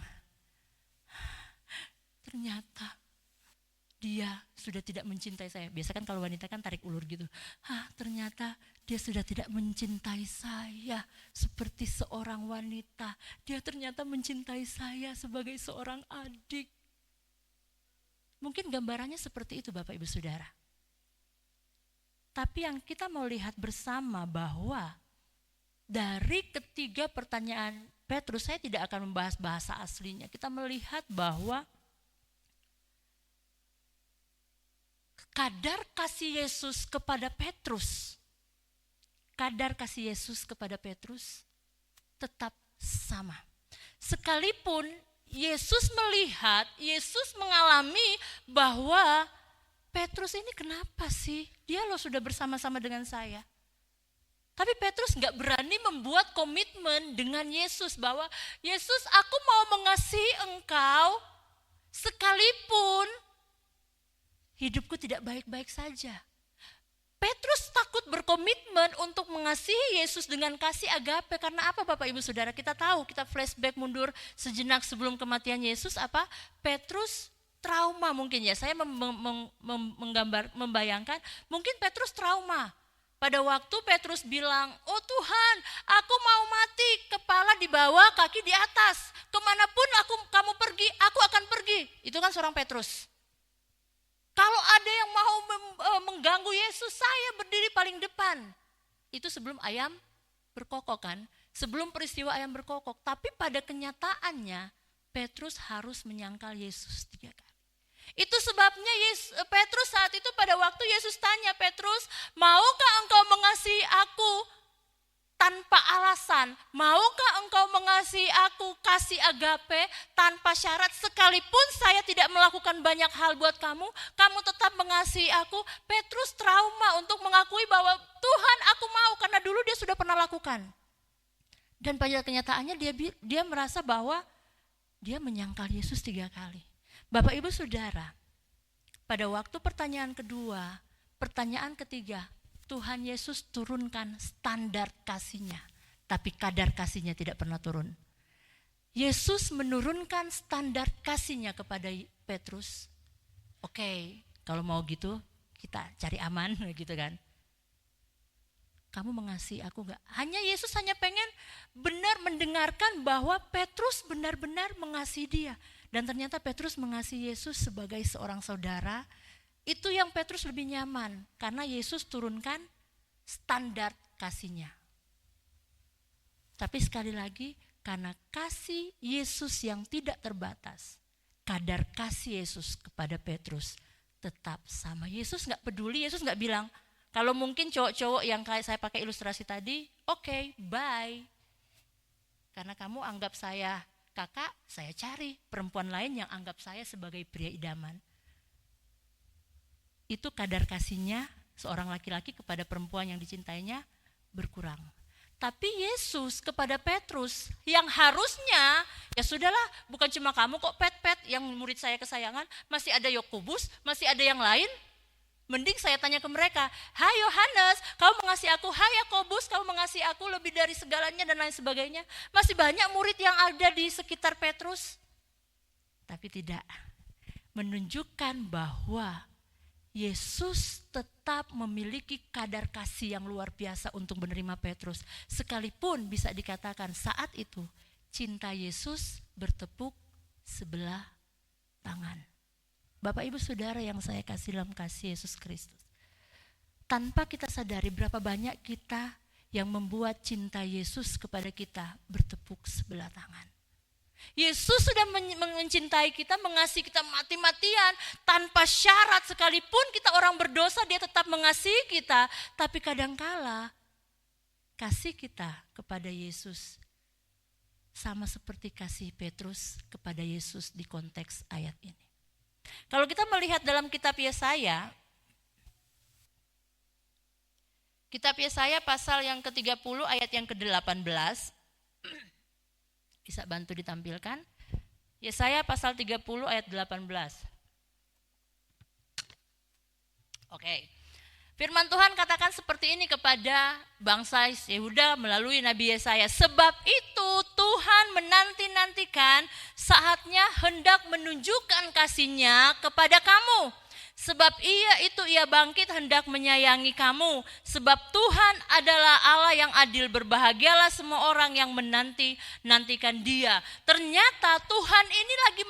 ternyata dia sudah tidak mencintai saya. Biasa kan kalau wanita kan tarik ulur gitu. Ternyata dia sudah tidak mencintai saya seperti seorang wanita. Dia ternyata mencintai saya sebagai seorang adik. Mungkin gambarannya seperti itu Bapak Ibu Saudara. Tapi yang kita mau lihat bersama bahwa dari ketiga pertanyaan Petrus, saya tidak akan membahas bahasa aslinya. Kita melihat bahwa kadar kasih Yesus kepada Petrus, tetap sama. Sekalipun Yesus melihat, Yesus mengalami bahwa Petrus ini kenapa sih? Dia loh sudah bersama-sama dengan saya. Tapi Petrus gak berani membuat komitmen dengan Yesus bahwa Yesus, aku mau mengasihi engkau sekalipun hidupku tidak baik-baik saja. Petrus takut berkomitmen untuk mengasihi Yesus dengan kasih agape. Karena apa Bapak Ibu Saudara? Kita tahu, kita flashback mundur sejenak sebelum kematian Yesus, apa? Petrus trauma mungkin ya. Saya membayangkan mungkin Petrus trauma. Pada waktu Petrus bilang, oh Tuhan, aku mau mati, kepala di bawah, kaki di atas. Kemanapun kamu pergi, aku akan pergi. Itu kan seorang Petrus. Kalau ada yang mau mengganggu Yesus, saya berdiri paling depan. Itu sebelum ayam berkokok kan, sebelum peristiwa ayam berkokok. Tapi pada kenyataannya, Petrus harus menyangkal Yesus 3 kali. Itu sebabnya Petrus saat itu pada waktu Yesus tanya, Petrus, maukah engkau mengasihi aku tanpa alasan? Maukah engkau mengasihi aku kasih agape tanpa syarat? Sekalipun saya tidak melakukan banyak hal buat kamu, kamu tetap mengasihi aku. Petrus trauma untuk mengakui bahwa Tuhan aku mau, karena dulu dia sudah pernah lakukan. Dan pada kenyataannya dia merasa bahwa dia menyangkal Yesus 3 kali. Bapak Ibu Saudara, pada waktu pertanyaan kedua, pertanyaan ketiga, Tuhan Yesus turunkan standar kasihnya, tapi kadar kasihnya tidak pernah turun. Yesus menurunkan standar kasihnya kepada Petrus. Oke, kalau mau gitu kita cari aman gitu kan. Kamu mengasihi aku gak? Yesus hanya pengen benar mendengarkan bahwa Petrus benar-benar mengasihi dia. Dan ternyata Petrus mengasihi Yesus sebagai seorang saudara. Itu yang Petrus lebih nyaman, karena Yesus turunkan standar kasihnya. Tapi sekali lagi, karena kasih Yesus yang tidak terbatas, kadar kasih Yesus kepada Petrus tetap sama. Yesus gak peduli, Yesus gak bilang, kalau mungkin cowok-cowok yang kayak saya pakai ilustrasi tadi, oke, bye. Karena kamu anggap saya kakak, saya cari perempuan lain yang anggap saya sebagai pria idaman. Itu kadar kasihnya seorang laki-laki kepada perempuan yang dicintainya berkurang. Tapi Yesus kepada Petrus yang harusnya, ya sudahlah, bukan cuma kamu kok Pet yang murid saya kesayangan, masih ada Yakobus, masih ada yang lain. Mending saya tanya ke mereka, hai Yohanes, kau mengasihi aku, hai Yakobus, kau mengasihi aku lebih dari segalanya dan lain sebagainya. Masih banyak murid yang ada di sekitar Petrus. Tapi tidak, menunjukkan bahwa Yesus tetap memiliki kadar kasih yang luar biasa untuk menerima Petrus. Sekalipun bisa dikatakan saat itu cinta Yesus bertepuk sebelah tangan. Bapak Ibu Saudara yang saya kasih dalam kasih Yesus Kristus. Tanpa kita sadari berapa banyak kita yang membuat cinta Yesus kepada kita bertepuk sebelah tangan. Yesus sudah mencintai kita, mengasihi kita mati-matian, tanpa syarat, sekalipun kita orang berdosa dia tetap mengasihi kita. Tapi kadangkala kasih kita kepada Yesus sama seperti kasih Petrus kepada Yesus di konteks ayat ini. Kalau kita melihat dalam kitab Yesaya, pasal yang ke-30 ayat yang ke-18, bisa bantu ditampilkan. Yesaya pasal 30 ayat 18. Oke. Firman Tuhan katakan seperti ini kepada bangsa Yehuda melalui Nabi Yesaya. Sebab itu Tuhan menanti-nantikan saatnya hendak menunjukkan kasih-Nya kepada kamu. Sebab ia bangkit hendak menyayangi kamu. Sebab Tuhan adalah Allah yang adil. Berbahagialah semua orang yang nantikan dia. Ternyata Tuhan ini lagi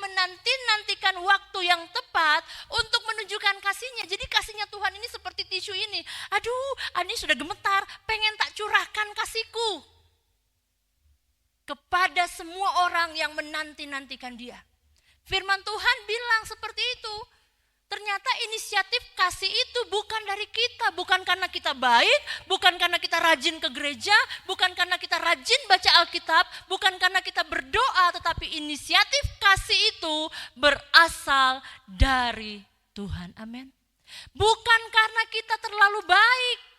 nantikan waktu yang tepat untuk menunjukkan kasihnya. Jadi kasihnya Tuhan ini seperti tisu ini. Aduh, Ani sudah gemetar, pengen tak curahkan kasihku kepada semua orang yang menantikan dia. Firman Tuhan bilang seperti itu. Ternyata inisiatif kasih itu bukan dari kita, bukan karena kita baik, bukan karena kita rajin ke gereja, bukan karena kita rajin baca Alkitab, bukan karena kita berdoa, tetapi inisiatif kasih itu berasal dari Tuhan. Amin. Bukan karena kita terlalu baik.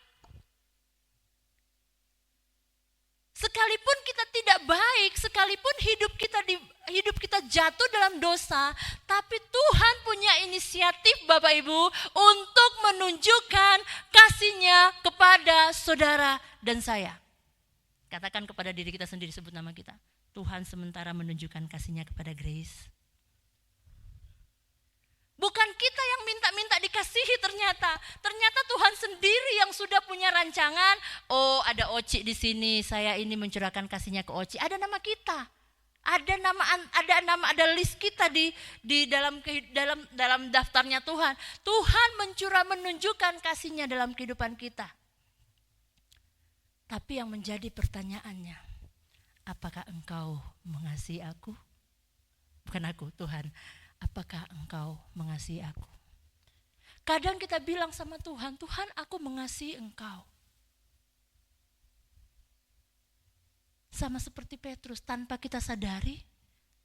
Sekalipun kita tidak baik, sekalipun hidup kita jatuh dalam dosa, tapi Tuhan punya inisiatif Bapak Ibu untuk menunjukkan kasih-Nya kepada saudara dan saya. Katakan kepada diri kita sendiri, sebut nama kita. Tuhan sementara menunjukkan kasih-Nya kepada Grace. Bukan kita yang minta-minta dikasihi ternyata. Ternyata Tuhan sendiri yang sudah punya rancangan. Oh, ada Oci di sini. Saya ini mencurahkan kasihnya ke Oci. Ada nama kita. Ada list kita di dalam daftarnya Tuhan. Tuhan menunjukkan kasihnya dalam kehidupan kita. Tapi yang menjadi pertanyaannya, apakah engkau mengasihi aku? Bukan aku, Tuhan. Apakah engkau mengasihi aku? Kadang kita bilang sama Tuhan, Tuhan aku mengasihi engkau. Sama seperti Petrus, tanpa kita sadari,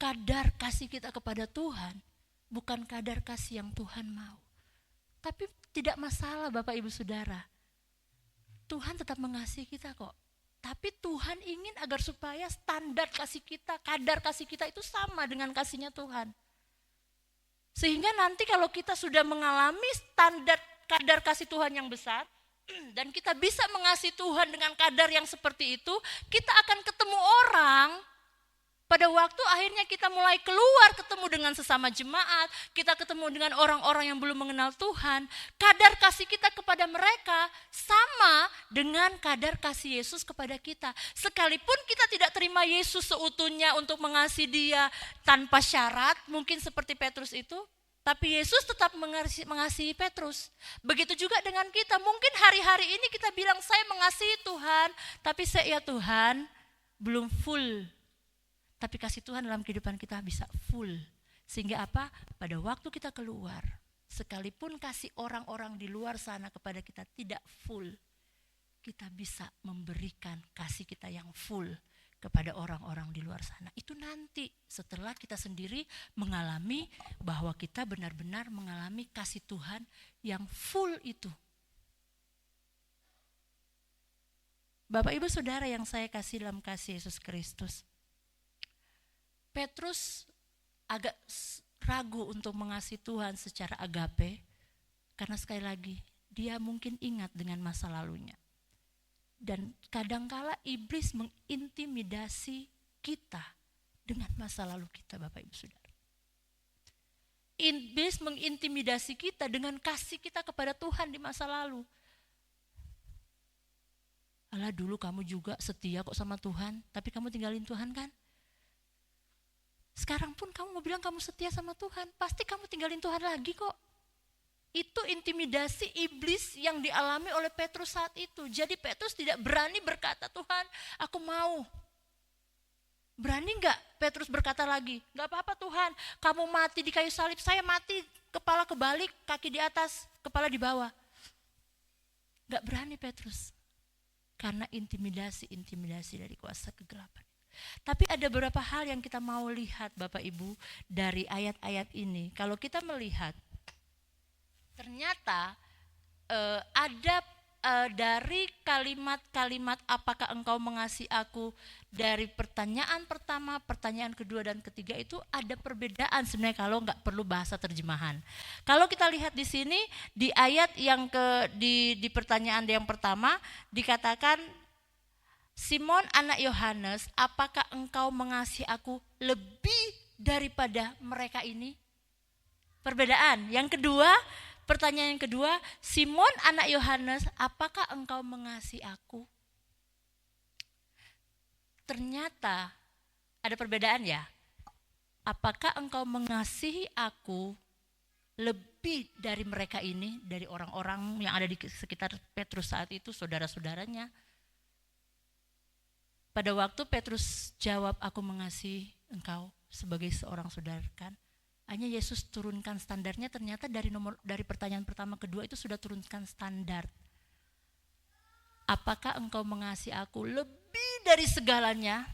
kadar kasih kita kepada Tuhan bukan kadar kasih yang Tuhan mau. Tapi tidak masalah Bapak Ibu Saudara. Tuhan tetap mengasihi kita kok. Tapi Tuhan ingin agar supaya standar kasih kita, kadar kasih kita itu sama dengan kasihnya Tuhan. Sehingga nanti kalau kita sudah mengalami kadar kasih Tuhan yang besar, dan kita bisa mengasihi Tuhan dengan kadar yang seperti itu, kita akan ketemu orang. Pada waktu akhirnya kita mulai keluar ketemu dengan sesama jemaat, kita ketemu dengan orang-orang yang belum mengenal Tuhan, kadar kasih kita kepada mereka sama dengan kadar kasih Yesus kepada kita. Sekalipun kita tidak terima Yesus seutuhnya untuk mengasihi dia tanpa syarat, mungkin seperti Petrus itu, tapi Yesus tetap mengasihi Petrus. Begitu juga dengan kita, mungkin hari-hari ini kita bilang saya mengasihi Tuhan, tapi saya ya Tuhan belum full. Tapi kasih Tuhan dalam kehidupan kita bisa full. Sehingga apa? Pada waktu kita keluar, sekalipun kasih orang-orang di luar sana kepada kita tidak full, kita bisa memberikan kasih kita yang full kepada orang-orang di luar sana. Itu nanti setelah kita sendiri mengalami bahwa kita benar-benar mengalami kasih Tuhan yang full itu. Bapak Ibu Saudara yang saya kasih dalam kasih Yesus Kristus, Petrus agak ragu untuk mengasihi Tuhan secara agape, karena sekali lagi dia mungkin ingat dengan masa lalunya. Dan kadangkala iblis mengintimidasi kita dengan masa lalu kita, Bapak Ibu Saudara. Iblis mengintimidasi kita dengan kasih kita kepada Tuhan di masa lalu. Alah, dulu kamu juga setia kok sama Tuhan, tapi kamu tinggalin Tuhan kan? Sekarang pun kamu mau bilang kamu setia sama Tuhan, pasti kamu tinggalin Tuhan lagi kok. Itu intimidasi iblis yang dialami oleh Petrus saat itu. Jadi Petrus tidak berani berkata, Tuhan aku mau. Berani gak Petrus berkata lagi, gak apa-apa Tuhan, kamu mati di kayu salib, saya mati kepala kebalik, kaki di atas, kepala di bawah. Gak berani Petrus, karena intimidasi dari kuasa kegelapan. Tapi ada beberapa hal yang kita mau lihat Bapak Ibu dari ayat-ayat ini. Kalau kita melihat, ternyata ada dari kalimat-kalimat apakah engkau mengasihi aku, dari pertanyaan pertama, pertanyaan kedua dan ketiga itu ada perbedaan sebenarnya kalau nggak perlu bahasa terjemahan. Kalau kita lihat di sini di ayat yang di pertanyaan yang pertama dikatakan, Simon anak Yohanes, apakah engkau mengasihi aku lebih daripada mereka ini? Perbedaan. Yang kedua, Pertanyaan yang kedua, Simon anak Yohanes, apakah engkau mengasihi aku? Ternyata ada perbedaan ya. Apakah engkau mengasihi aku lebih dari mereka ini, dari orang-orang yang ada di sekitar Petrus saat itu, saudara-saudaranya? Pada waktu Petrus jawab, aku mengasihi engkau sebagai seorang saudara kan. Hanya Yesus turunkan standarnya, ternyata dari pertanyaan pertama kedua itu sudah turunkan standar. Apakah engkau mengasihi aku lebih dari segalanya?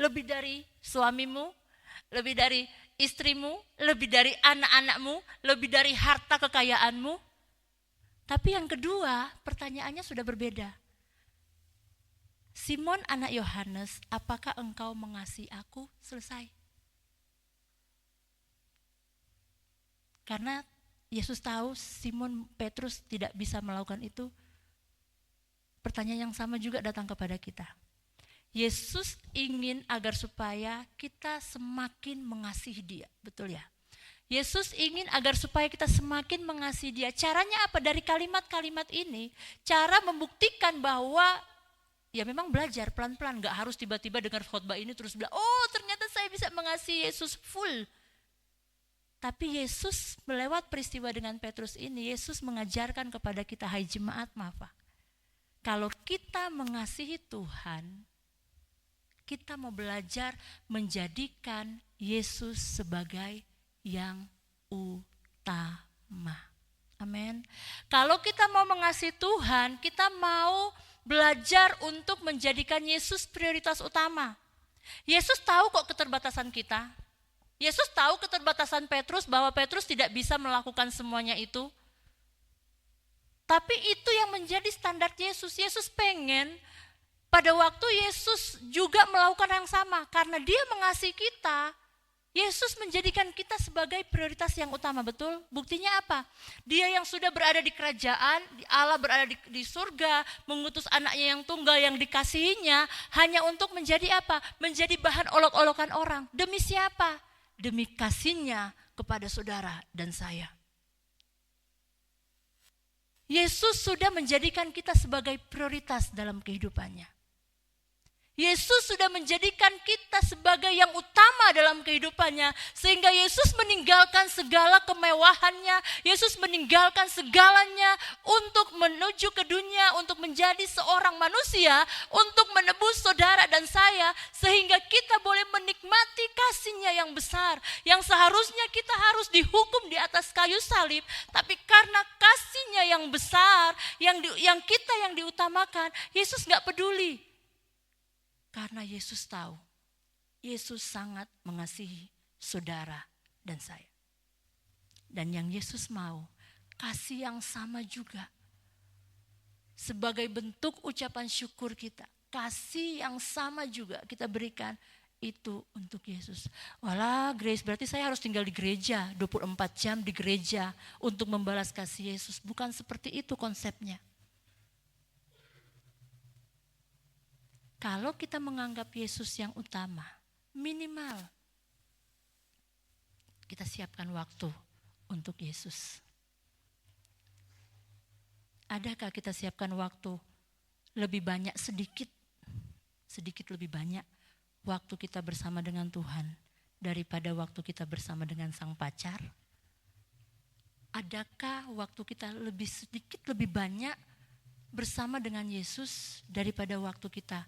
Lebih dari suamimu, lebih dari istrimu, lebih dari anak-anakmu, lebih dari harta kekayaanmu? Tapi yang kedua, pertanyaannya sudah berbeda. Simon anak Yohanes, apakah engkau mengasihi aku? Selesai. Karena Yesus tahu Simon Petrus tidak bisa melakukan itu. Pertanyaan yang sama juga datang kepada kita. Yesus ingin agar supaya kita semakin mengasihi Dia, betul ya? Yesus ingin agar supaya kita semakin mengasihi Dia. Caranya apa? Dari kalimat-kalimat ini, cara membuktikan bahwa ya memang belajar pelan-pelan, gak harus tiba-tiba dengar khotbah ini terus bilang, oh ternyata saya bisa mengasihi Yesus full. Tapi Yesus melewat peristiwa dengan Petrus ini, Yesus mengajarkan kepada kita, hai jemaat Mafa, kalau kita mengasihi Tuhan, kita mau belajar menjadikan Yesus sebagai yang utama. Amin. Kalau kita mau mengasihi Tuhan, kita mau belajar untuk menjadikan Yesus prioritas utama. Yesus tahu kok keterbatasan kita. Yesus tahu keterbatasan Petrus, bahwa Petrus tidak bisa melakukan semuanya itu. Tapi itu yang menjadi standar Yesus. Yesus pengen pada waktu Yesus juga melakukan yang sama. Karena Dia mengasihi kita, Yesus menjadikan kita sebagai prioritas yang utama, betul? Buktinya apa? Dia yang sudah berada di kerajaan, Allah berada di surga, mengutus anaknya yang tunggal yang dikasihinya, hanya untuk menjadi apa? Menjadi bahan olok-olokan orang. Demi siapa? Demi kasihnya kepada saudara dan saya. Yesus sudah menjadikan kita sebagai prioritas dalam kehidupannya. Yesus sudah menjadikan kita sebagai yang utama dalam kehidupannya. Sehingga Yesus meninggalkan segala kemewahannya. Yesus meninggalkan segalanya untuk menuju ke dunia, untuk menjadi seorang manusia, untuk menebus saudara dan saya. Sehingga kita boleh menikmati kasih-Nya yang besar. Yang seharusnya kita harus dihukum di atas kayu salib. Tapi karena kasih-Nya yang besar, yang kita yang diutamakan, Yesus gak peduli. Karena Yesus tahu, Yesus sangat mengasihi saudara dan saya. Dan yang Yesus mau, kasih yang sama juga. Sebagai bentuk ucapan syukur kita, kasih yang sama juga kita berikan itu untuk Yesus. Walah Grace, berarti saya harus tinggal di gereja, 24 jam di gereja untuk membalas kasih Yesus. Bukan seperti itu konsepnya. Kalau kita menganggap Yesus yang utama, minimal kita siapkan waktu untuk Yesus. Adakah kita siapkan waktu lebih banyak, sedikit lebih banyak waktu kita bersama dengan Tuhan daripada waktu kita bersama dengan sang pacar? Adakah waktu kita sedikit lebih banyak bersama dengan Yesus daripada waktu kita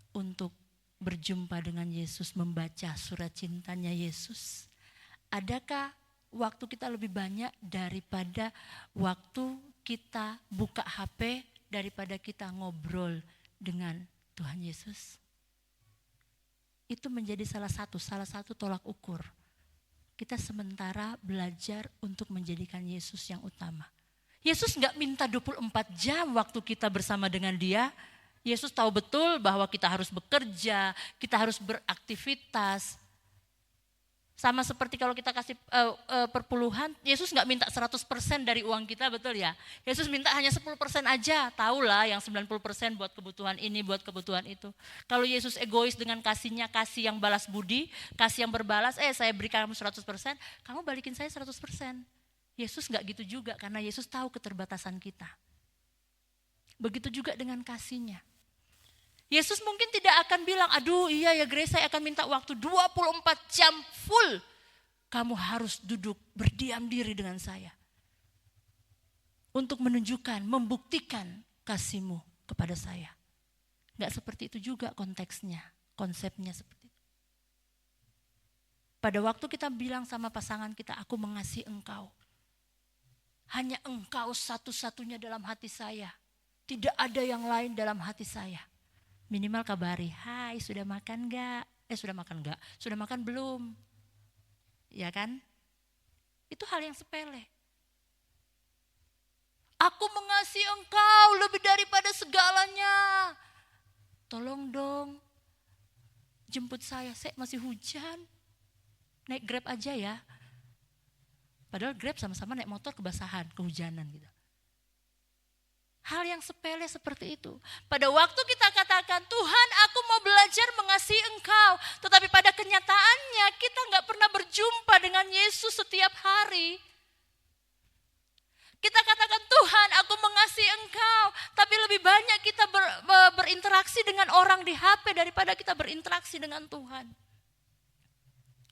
untuk berjumpa dengan Yesus, membaca surat cintanya Yesus? Adakah waktu kita lebih banyak daripada waktu kita buka HP, daripada kita ngobrol dengan Tuhan Yesus? Itu menjadi salah satu tolak ukur. Kita sementara belajar untuk menjadikan Yesus yang utama. Yesus gak minta 24 jam waktu kita bersama dengan Dia. Yesus tahu betul bahwa kita harus bekerja, kita harus beraktivitas. Sama seperti kalau kita kasih perpuluhan, Yesus gak minta 100% dari uang kita, betul ya? Yesus minta hanya 10% aja, tahulah yang 90% buat kebutuhan ini, buat kebutuhan itu. Kalau Yesus egois dengan kasih-Nya, kasih yang balas budi, kasih yang berbalas, saya berikan kamu 100%, kamu balikin saya 100%. Yesus gak gitu juga, karena Yesus tahu keterbatasan kita. Begitu juga dengan kasih-Nya. Yesus mungkin tidak akan bilang, aduh iya ya Grace, saya akan minta waktu 24 jam full. Kamu harus duduk berdiam diri dengan saya. Untuk menunjukkan, membuktikan kasih-Mu kepada saya. Gak seperti itu juga konteksnya, konsepnya seperti itu. Pada waktu kita bilang sama pasangan kita, aku mengasihi engkau. Hanya engkau satu-satunya dalam hati saya. Tidak ada yang lain dalam hati saya. Minimal kabari, hai sudah makan gak? Sudah makan gak? Sudah makan belum? Ya kan? Itu hal yang sepele. Aku mengasihi engkau lebih daripada segalanya. Tolong dong, jemput saya masih hujan. Naik Grab aja ya. Padahal Grab sama-sama naik motor kebasahan, kehujanan gitu. Hal yang sepele seperti itu. Pada waktu kita katakan, Tuhan aku mau belajar mengasihi engkau. Tetapi pada kenyataannya kita gak pernah berjumpa dengan Yesus setiap hari. Kita katakan, Tuhan aku mengasihi engkau. Tapi lebih banyak kita berinteraksi dengan orang di HP daripada kita berinteraksi dengan Tuhan.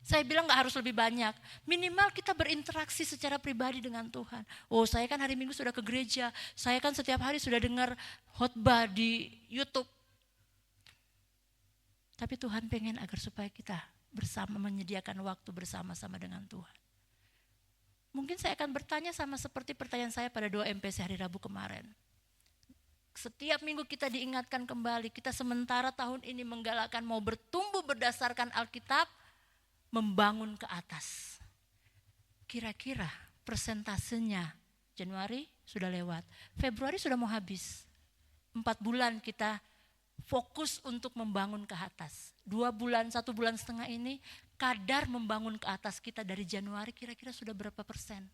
Saya bilang gak harus lebih banyak. Minimal kita berinteraksi secara pribadi dengan Tuhan. Oh saya kan hari Minggu sudah ke gereja. Saya kan setiap hari sudah dengar khotbah di YouTube. Tapi Tuhan pengen agar supaya kita bersama menyediakan waktu bersama-sama dengan Tuhan. Mungkin saya akan bertanya sama seperti pertanyaan saya pada doa MPC hari Rabu kemarin. Setiap minggu kita diingatkan kembali. Kita sementara tahun ini menggalakkan mau bertumbuh berdasarkan Alkitab. Membangun ke atas. Kira-kira persentasenya Januari sudah lewat. Februari sudah mau habis. 4 bulan kita fokus untuk membangun ke atas. 2 bulan, 1 bulan setengah ini kadar membangun ke atas kita dari Januari kira-kira sudah berapa persen?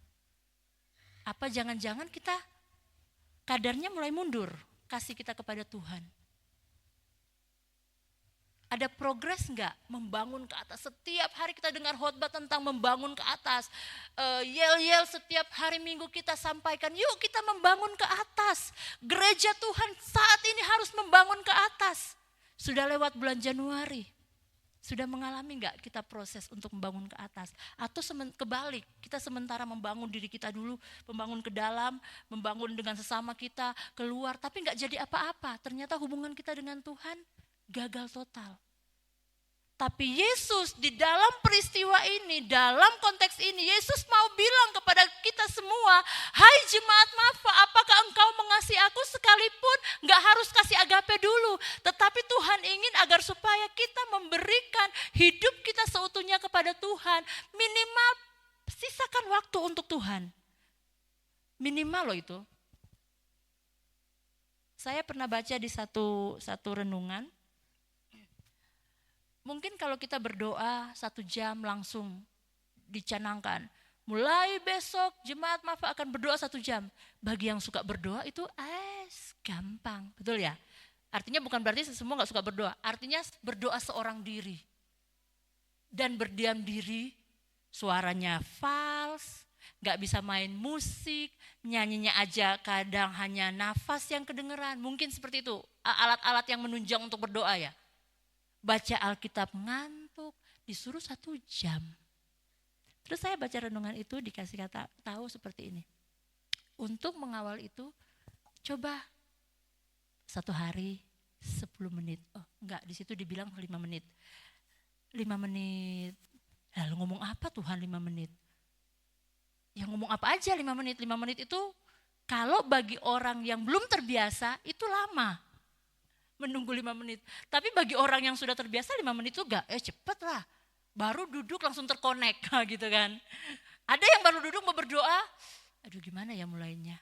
Apa jangan-jangan kita kadarnya mulai mundur kasih kita kepada Tuhan? Ada progres enggak membangun ke atas? Setiap hari kita dengar khotbah tentang membangun ke atas. Yel-yel setiap hari Minggu kita sampaikan, yuk kita membangun ke atas. Gereja Tuhan saat ini harus membangun ke atas. Sudah lewat bulan Januari. Sudah mengalami enggak kita proses untuk membangun ke atas? Atau kebalik, kita sementara membangun diri kita dulu, membangun ke dalam, membangun dengan sesama kita, keluar. Tapi enggak jadi apa-apa. Ternyata hubungan kita dengan Tuhan gagal total. Tapi Yesus di dalam peristiwa ini, dalam konteks ini, Yesus mau bilang kepada kita semua, hai jemaat Mafa, apakah engkau mengasihi aku sekalipun gak harus kasih agape dulu. Tetapi Tuhan ingin agar supaya kita memberikan hidup kita seutuhnya kepada Tuhan. Minimal sisakan waktu untuk Tuhan. Minimal loh itu. Saya pernah baca di satu renungan. Mungkin kalau kita berdoa 1 jam langsung dicanangkan. Mulai besok jemaat Mafa akan berdoa 1 jam. Bagi yang suka berdoa itu gampang. Betul ya? Artinya bukan berarti semua gak suka berdoa. Artinya berdoa seorang diri. Dan berdiam diri, suaranya fals, gak bisa main musik, nyanyinya aja kadang hanya nafas yang kedengeran. Mungkin seperti itu, alat-alat yang menunjang untuk berdoa ya. Baca Alkitab ngantuk, disuruh 1 jam. Terus saya baca renungan itu dikasih kata tahu seperti ini. Untuk mengawal itu, coba 1 hari 10 menit. Oh enggak, di situ dibilang 5 menit. 5 menit, lalu ngomong apa Tuhan 5 menit? Ya ngomong apa aja 5 menit. 5 menit itu kalau bagi orang yang belum terbiasa itu lama. Menunggu 5 menit. Tapi bagi orang yang sudah terbiasa 5 menit itu enggak, cepet lah. Baru duduk langsung terkonek gitu kan. Ada yang baru duduk mau berdoa, aduh gimana ya mulainya.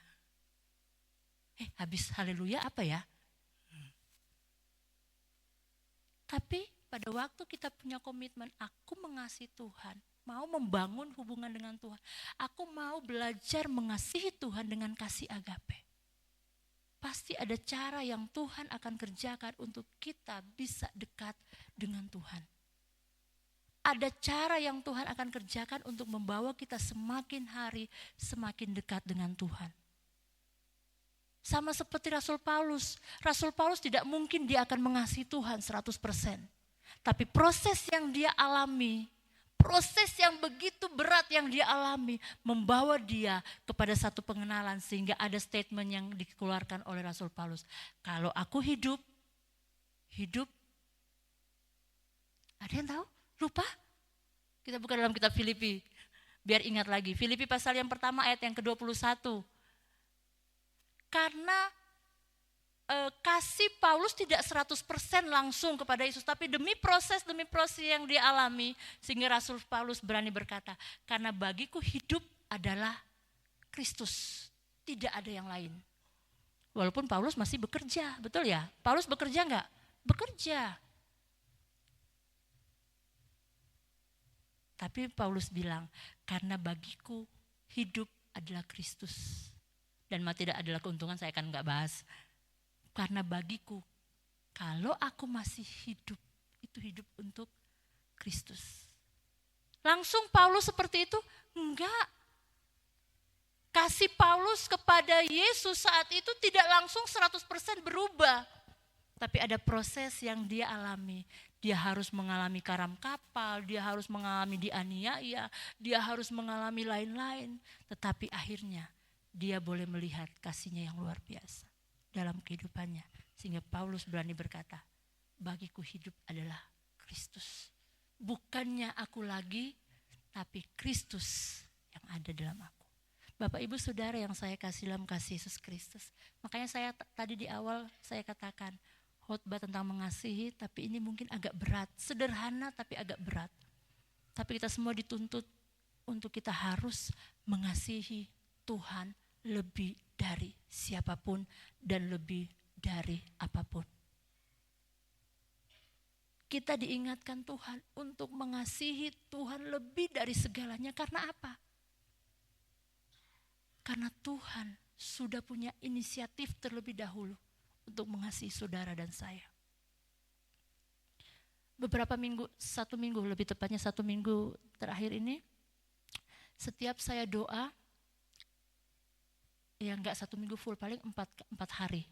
Habis haleluya apa ya? Tapi pada waktu kita punya komitmen, aku mengasihi Tuhan, mau membangun hubungan dengan Tuhan. Aku mau belajar mengasihi Tuhan dengan kasih agape. Pasti ada cara yang Tuhan akan kerjakan untuk kita bisa dekat dengan Tuhan. ada cara yang Tuhan akan kerjakan untuk membawa kita semakin hari semakin dekat dengan Tuhan. Sama seperti Rasul Paulus. Rasul Paulus tidak mungkin dia akan mengasihi Tuhan 100%. Tapi proses yang dia alami, proses yang begitu berat yang dia alami, membawa dia kepada satu pengenalan. Sehingga ada statement yang dikeluarkan oleh Rasul Paulus. Kalau aku hidup, ada yang tahu? Lupa? Kita buka dalam kitab Filipi. Biar ingat lagi. Filipi pasal yang pertama ayat yang ke-21. Karena kasih Paulus tidak 100% langsung kepada Yesus. Tapi demi proses yang dia alami. Sehingga Rasul Paulus berani berkata, karena bagiku hidup adalah Kristus. Tidak ada yang lain. Walaupun Paulus masih bekerja, betul ya? Paulus bekerja enggak? Bekerja. Tapi Paulus bilang, karena bagiku hidup adalah Kristus. Dan mati adalah keuntungan, saya akan enggak bahas. Karena bagiku, kalau aku masih hidup, itu hidup untuk Kristus. Langsung Paulus seperti itu? Enggak. Kasih Paulus kepada Yesus saat itu tidak langsung 100% berubah. Tapi ada proses yang dia alami. Dia harus mengalami karam kapal, dia harus mengalami dianiaya, dia harus mengalami lain-lain. Tetapi akhirnya dia boleh melihat kasihnya yang luar biasa dalam kehidupannya. Sehingga Paulus berani berkata, bagiku hidup adalah Kristus. Bukannya aku lagi, tapi Kristus yang ada dalam aku. Bapak Ibu Saudara yang saya kasih dalam kasih Yesus Kristus. Makanya saya tadi di awal saya katakan, khotbah tentang mengasihi, tapi ini mungkin agak berat. Sederhana tapi agak berat. Tapi kita semua dituntut untuk kita harus mengasihi Tuhan lebih dari siapapun dan lebih dari apapun. Kita diingatkan Tuhan untuk mengasihi Tuhan lebih dari segalanya. Karena apa? Karena Tuhan sudah punya inisiatif terlebih dahulu untuk mengasihi saudara dan saya. Beberapa minggu, 1 minggu, lebih tepatnya 1 minggu terakhir ini, setiap saya doa, ya enggak 1 minggu full, paling 4 hari.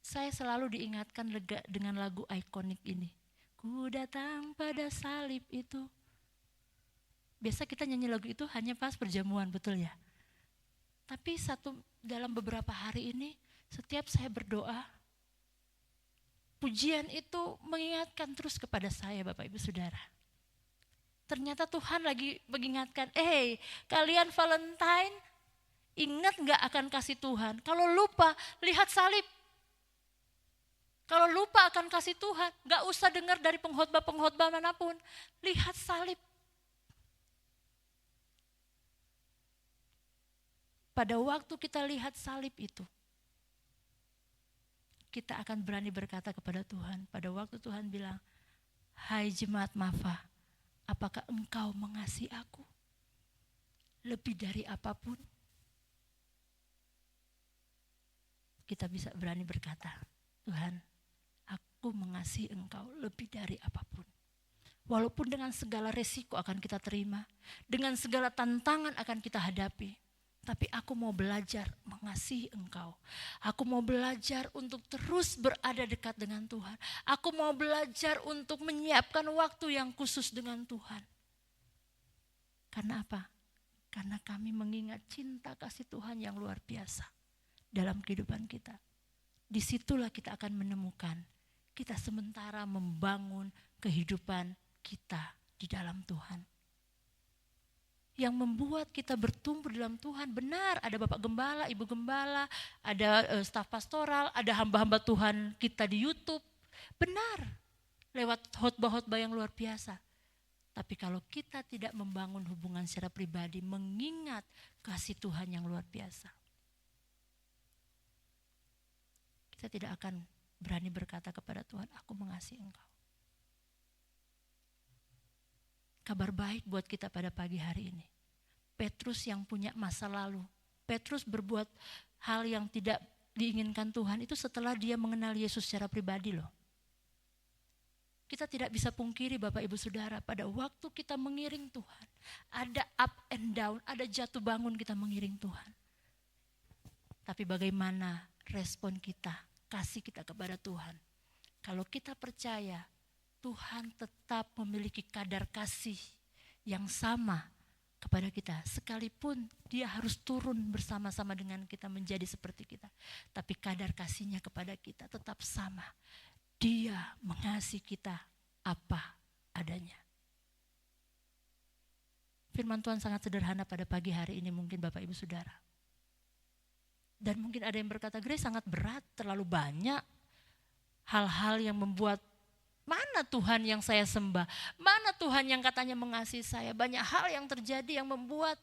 Saya selalu diingatkan dengan lagu ikonik ini. Ku datang pada salib itu. Biasa kita nyanyi lagu itu hanya pas perjamuan, betul ya? Tapi dalam beberapa hari ini, setiap saya berdoa, pujian itu mengingatkan terus kepada saya, Bapak Ibu Saudara. Ternyata Tuhan lagi mengingatkan, kalian Valentine, ingat gak akan kasih Tuhan? Kalau lupa, lihat salib. Kalau lupa akan kasih Tuhan, gak usah dengar dari pengkhotbah manapun. Lihat salib. Pada waktu kita lihat salib itu, kita akan berani berkata kepada Tuhan. Pada waktu Tuhan bilang, hai jemaat Mafa, apakah engkau mengasihi aku lebih dari apapun? Kita bisa berani berkata, Tuhan, aku mengasihi engkau lebih dari apapun. Walaupun dengan segala resiko akan kita terima, dengan segala tantangan akan kita hadapi. Tapi aku mau belajar mengasihi engkau. Aku mau belajar untuk terus berada dekat dengan Tuhan. Aku mau belajar untuk menyiapkan waktu yang khusus dengan Tuhan. Karena apa? Karena kami mengingat cinta kasih Tuhan yang luar biasa dalam kehidupan kita. Disitulah kita akan menemukan kita sementara membangun kehidupan kita di dalam Tuhan. Yang membuat kita bertumbuh dalam Tuhan. Benar, ada Bapak Gembala, Ibu Gembala, ada staf pastoral, ada hamba-hamba Tuhan kita di YouTube. Benar, lewat khotbah-khotbah yang luar biasa. Tapi kalau kita tidak membangun hubungan secara pribadi, mengingat kasih Tuhan yang luar biasa, kita tidak akan berani berkata kepada Tuhan, aku mengasihi engkau. Kabar baik buat kita pada pagi hari ini. Petrus yang punya masa lalu. Petrus berbuat hal yang tidak diinginkan Tuhan itu setelah dia mengenal Yesus secara pribadi loh. Kita tidak bisa pungkiri Bapak Ibu Saudara, pada waktu kita mengiring Tuhan, ada up and down, ada jatuh bangun kita mengiring Tuhan. Tapi bagaimana respon kita, kasih kita kepada Tuhan? Kalau kita percaya Tuhan tetap memiliki kadar kasih yang sama kepada kita, sekalipun dia harus turun bersama-sama dengan kita menjadi seperti kita, tapi kadar kasihnya kepada kita tetap sama. Dia mengasihi kita apa adanya. Firman Tuhan sangat sederhana pada pagi hari ini mungkin Bapak Ibu Saudara. Dan mungkin ada yang berkata, Grace sangat berat, terlalu banyak hal-hal yang membuat, mana Tuhan yang saya sembah, mana Tuhan yang katanya mengasihi saya. Banyak hal yang terjadi yang membuat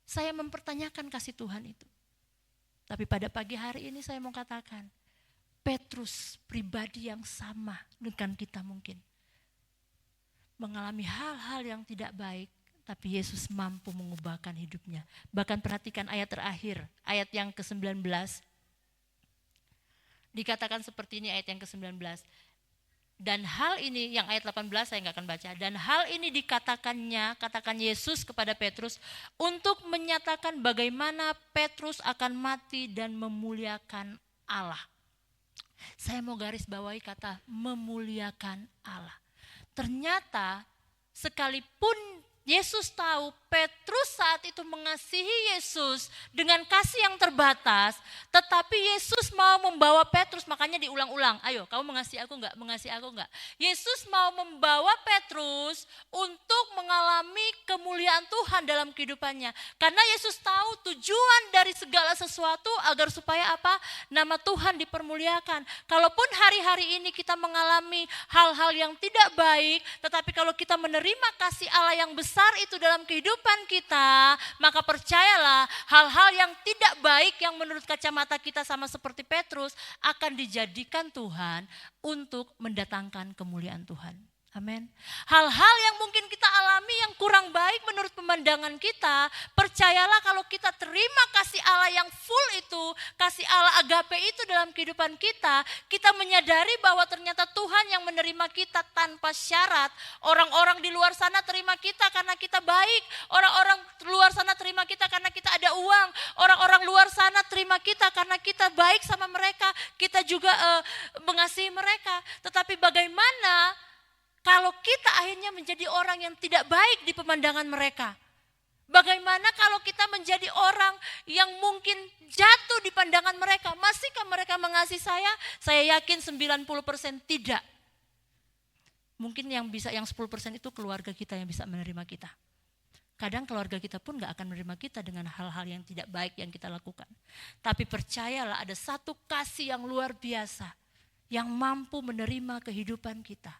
saya mempertanyakan kasih Tuhan itu. Tapi pada pagi hari ini saya mau katakan, Petrus pribadi yang sama dengan kita mungkin. Mengalami hal-hal yang tidak baik, tapi Yesus mampu mengubahkan hidupnya. Bahkan perhatikan ayat terakhir, ayat yang ke-19. Dikatakan seperti ini ayat yang ke-19. Dan hal ini, yang ayat 18 saya nggak akan baca. Dan hal ini katakan Yesus kepada Petrus untuk menyatakan bagaimana Petrus akan mati dan memuliakan Allah. Saya mau garis bawahi kata memuliakan Allah. Ternyata sekalipun Yesus tahu Petrus saat itu mengasihi Yesus dengan kasih yang terbatas, tetapi Yesus mau membawa Petrus, makanya diulang-ulang, ayo kamu mengasihi aku enggak, mengasihi aku enggak. Yesus mau membawa Petrus untuk mengalami kemuliaan Tuhan dalam kehidupannya. Karena Yesus tahu tujuan dari segala sesuatu agar supaya apa? Nama Tuhan dipermuliakan. Kalaupun hari-hari ini kita mengalami hal-hal yang tidak baik, tetapi kalau kita menerima kasih Allah yang besar itu dalam kehidupan kita, maka percayalah hal-hal yang tidak baik yang menurut kacamata kita sama seperti Petrus akan dijadikan Tuhan untuk mendatangkan kemuliaan Tuhan. Amin. Hal-hal yang mungkin kita alami yang kurang baik menurut pemandangan kita, percayalah kalau kita terima kasih Allah yang full itu, kasih Allah agape itu dalam kehidupan kita, kita menyadari bahwa ternyata Tuhan yang menerima kita tanpa syarat. Orang-orang di luar sana terima kita karena kita baik, orang-orang luar sana terima kita karena kita ada uang, orang-orang luar sana terima kita karena kita baik sama mereka, kita juga mengasihi mereka. Tetapi bagaimana kalau kita akhirnya menjadi orang yang tidak baik di pemandangan mereka? Bagaimana kalau kita menjadi orang yang mungkin jatuh di pandangan mereka? Masihkah mereka mengasihi saya? Saya yakin 90% tidak. Mungkin yang 10% itu keluarga kita yang bisa menerima kita. Kadang keluarga kita pun gak akan menerima kita dengan hal-hal yang tidak baik yang kita lakukan. Tapi percayalah ada satu kasih yang luar biasa yang mampu menerima kehidupan kita.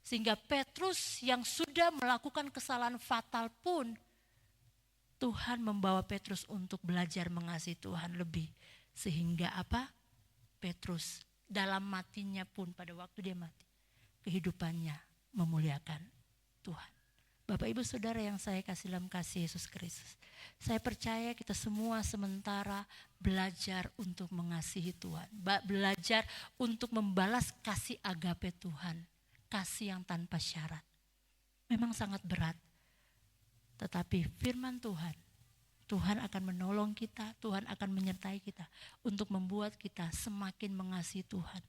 Sehingga Petrus yang sudah melakukan kesalahan fatal pun, Tuhan membawa Petrus untuk belajar mengasihi Tuhan lebih. Sehingga apa? Petrus dalam matinya pun pada waktu dia mati, kehidupannya memuliakan Tuhan. Bapak Ibu Saudara yang saya kasih dalam kasih Yesus Kristus, saya percaya kita semua sementara belajar untuk mengasihi Tuhan. Belajar untuk membalas kasih agape Tuhan. Kasih yang tanpa syarat. Memang sangat berat. Tetapi firman Tuhan akan menolong kita, Tuhan akan menyertai kita untuk membuat kita semakin mengasihi Tuhan.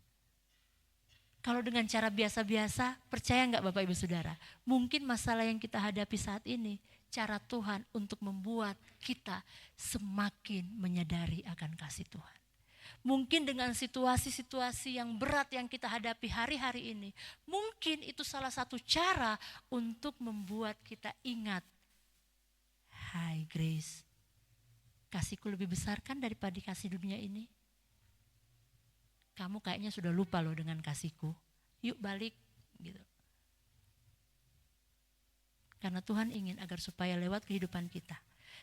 Kalau dengan cara biasa-biasa, percaya enggak Bapak Ibu Saudara? Mungkin masalah yang kita hadapi saat ini, cara Tuhan untuk membuat kita semakin menyadari akan kasih Tuhan. Mungkin dengan situasi-situasi yang berat yang kita hadapi hari-hari ini, mungkin itu salah satu cara untuk membuat kita ingat, hai Grace, kasihku lebih besar kan daripada kasih dunia ini? Kamu kayaknya sudah lupa loh dengan kasihku, yuk balik gitu. Karena Tuhan ingin agar supaya lewat kehidupan kita,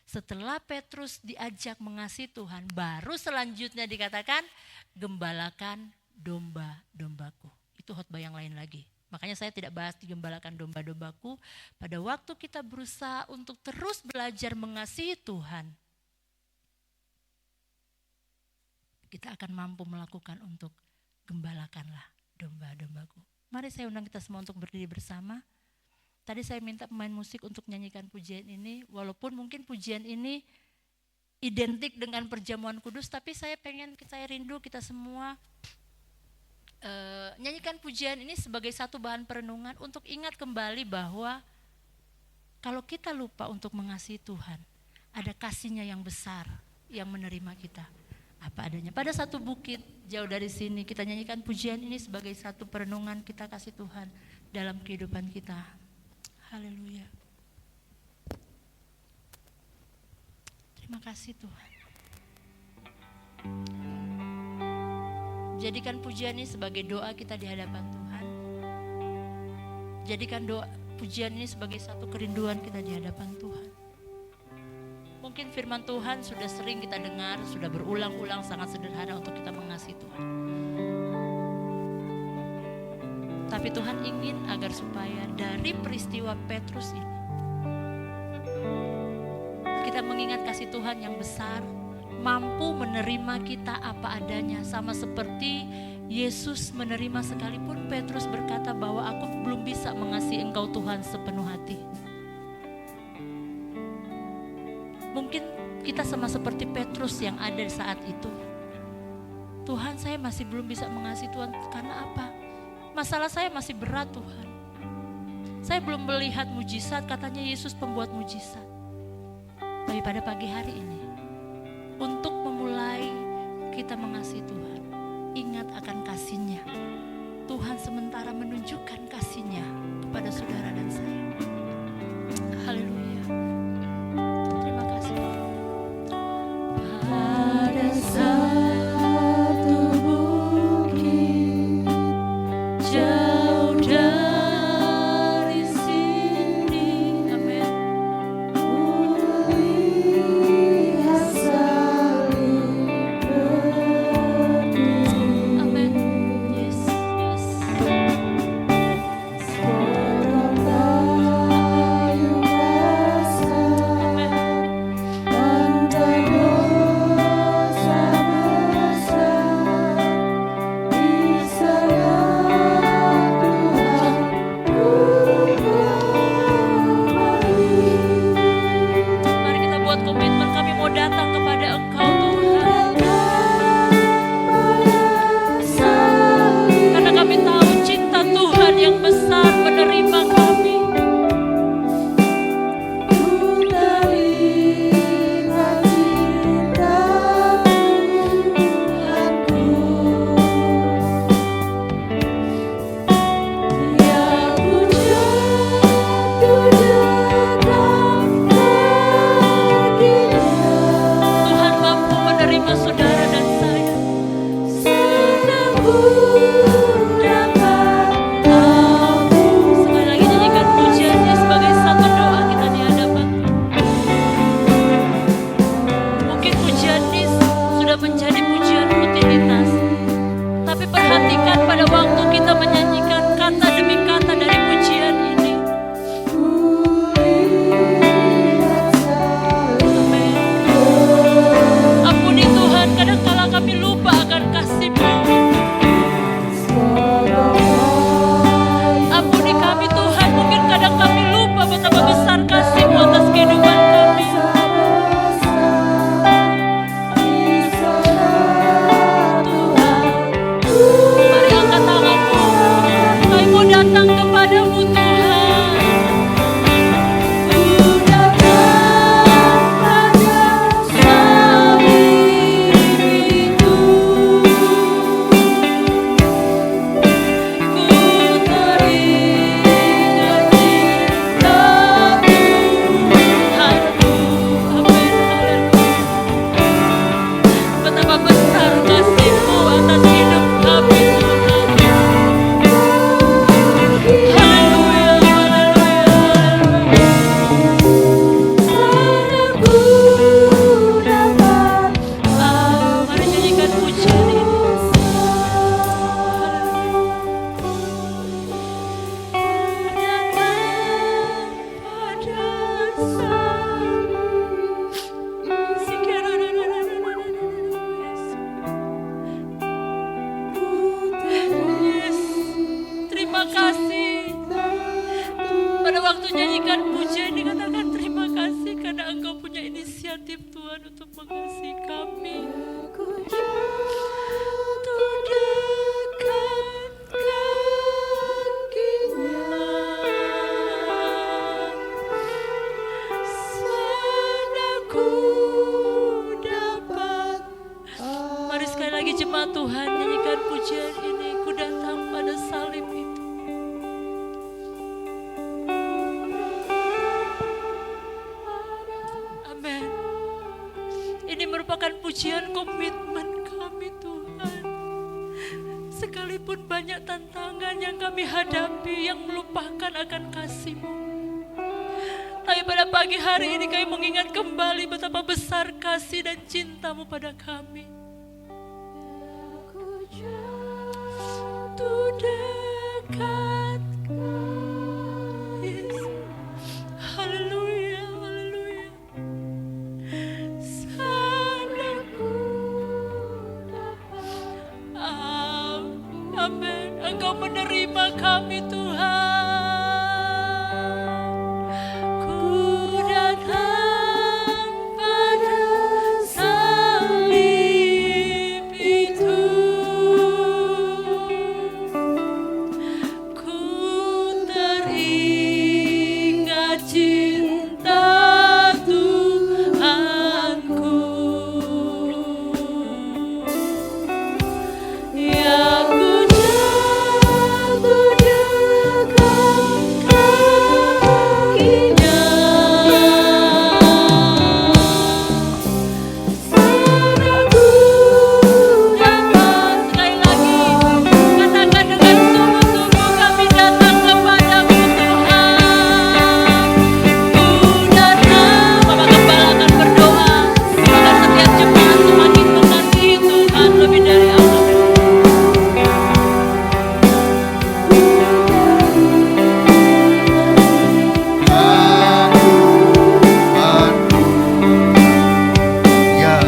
setelah Petrus diajak mengasihi Tuhan, baru selanjutnya dikatakan, gembalakan domba-dombaku. Itu khotbah yang lain lagi. Makanya saya tidak bahas digembalakan domba-dombaku. Pada waktu kita berusaha untuk terus belajar mengasihi Tuhan, kita akan mampu melakukan untuk gembalakanlah domba-dombaku. Mari saya undang kita semua untuk berdiri bersama. Tadi saya minta pemain musik untuk nyanyikan pujian ini, walaupun mungkin pujian ini identik dengan perjamuan kudus, tapi saya rindu kita semua nyanyikan pujian ini sebagai satu bahan perenungan untuk ingat kembali bahwa kalau kita lupa untuk mengasihi Tuhan, ada kasih-Nya yang besar yang menerima kita apa adanya. Pada satu bukit jauh dari sini kita nyanyikan pujian ini sebagai satu perenungan kita kasih Tuhan dalam kehidupan kita. Haleluya. Terima kasih Tuhan. Jadikan pujian ini sebagai doa kita di hadapan Tuhan. Jadikan pujian ini sebagai satu kerinduan kita di hadapan Tuhan. Mungkin firman Tuhan sudah sering kita dengar, sudah berulang-ulang, sangat sederhana untuk kita mengasihi Tuhan. Tapi Tuhan ingin agar supaya dari peristiwa Petrus ini, kita mengingat kasih Tuhan yang besar, mampu menerima kita apa adanya, sama seperti Yesus menerima sekalipun Petrus berkata bahwa aku belum bisa mengasihi Engkau Tuhan sepenuh hati. Mungkin kita sama seperti Petrus yang ada di saat itu. Tuhan, saya masih belum bisa mengasihi Tuhan karena apa? Masalah saya masih berat Tuhan. Saya belum melihat mujizat, katanya Yesus pembuat mujizat. Tapi pada pagi hari ini, untuk memulai kita mengasihi Tuhan, ingat akan kasih-Nya. Tuhan sementara menunjukkan kasih-Nya kepada saudara dan saya. Haleluya. Terima kasih. Pada satu bukit jauh dari sini, amin. Amin. Yes, yes. Mari kita buat komitmen, kami mau datang kepada Engkau Tuhan. Karena kami tahu cinta Tuhan yang besar menerima kami. Tuhan mampu menerima saudara dan saya. Sekali lagi nyanyikan pujiannya sebagai satu doa kita di hadapan Tuhan. Mungkin pujian ini sudah menjadi pujian rutinitas, tapi perhatikan pada waktu kita menyanyikan kata demi kata dari pujian ini. Amin. Ampuni Tuhan, kadangkala kami lupa akan kasih-Mu. Ampuni kami Tuhan, mungkin kadang kami lupa betapa besar kasih-Mu atas kehidupan kami. Mari angkat tanganmu, kami mau datang kepadamu Tuhan. Ku datang pada salib itu. Ku teringat cinta Tuhanku. Amin, haleluya. Betapa besar kasih-Mu atas hidup kami Tuhan. Haleluya. terima kasih. Pada waktu nyanyikan pujian dikatakan terima kasih karena Engkau punya inisiatif Tuhan untuk mengasihi kami. Untuk dekat kakinya, sana ku dapat. Mari sekali lagi jemaat Tuhan nyanyikan pujian ini. Ku datang pada salib itu. Amin. Ini merupakan pujian komitmen kami Tuhan. Sekalipun banyak tantangan yang kami hadapi yang melupakan akan kasih-Mu. Tapi pada pagi hari ini kami mengingat kembali betapa besar kasih dan cinta-Mu pada kami. Tuh dekat, Yesus. Haleluya, haleluya. Sana ku dapat. Amin. Engkau menerima kami Tuhan. Ku datang pada salib itu. Ku teringat cinta Tuhanku yang ku jatuh dekat kakinya. Sana ku dapat. Sekali lagi katakan dengan sungguh-sungguh, kami datang kepadamu Tuhan. Ku datang. Bapak Gembala akan berdoa agar setiap jemaat semakin mengasihi Tuhan lebih dari apapun. Ya,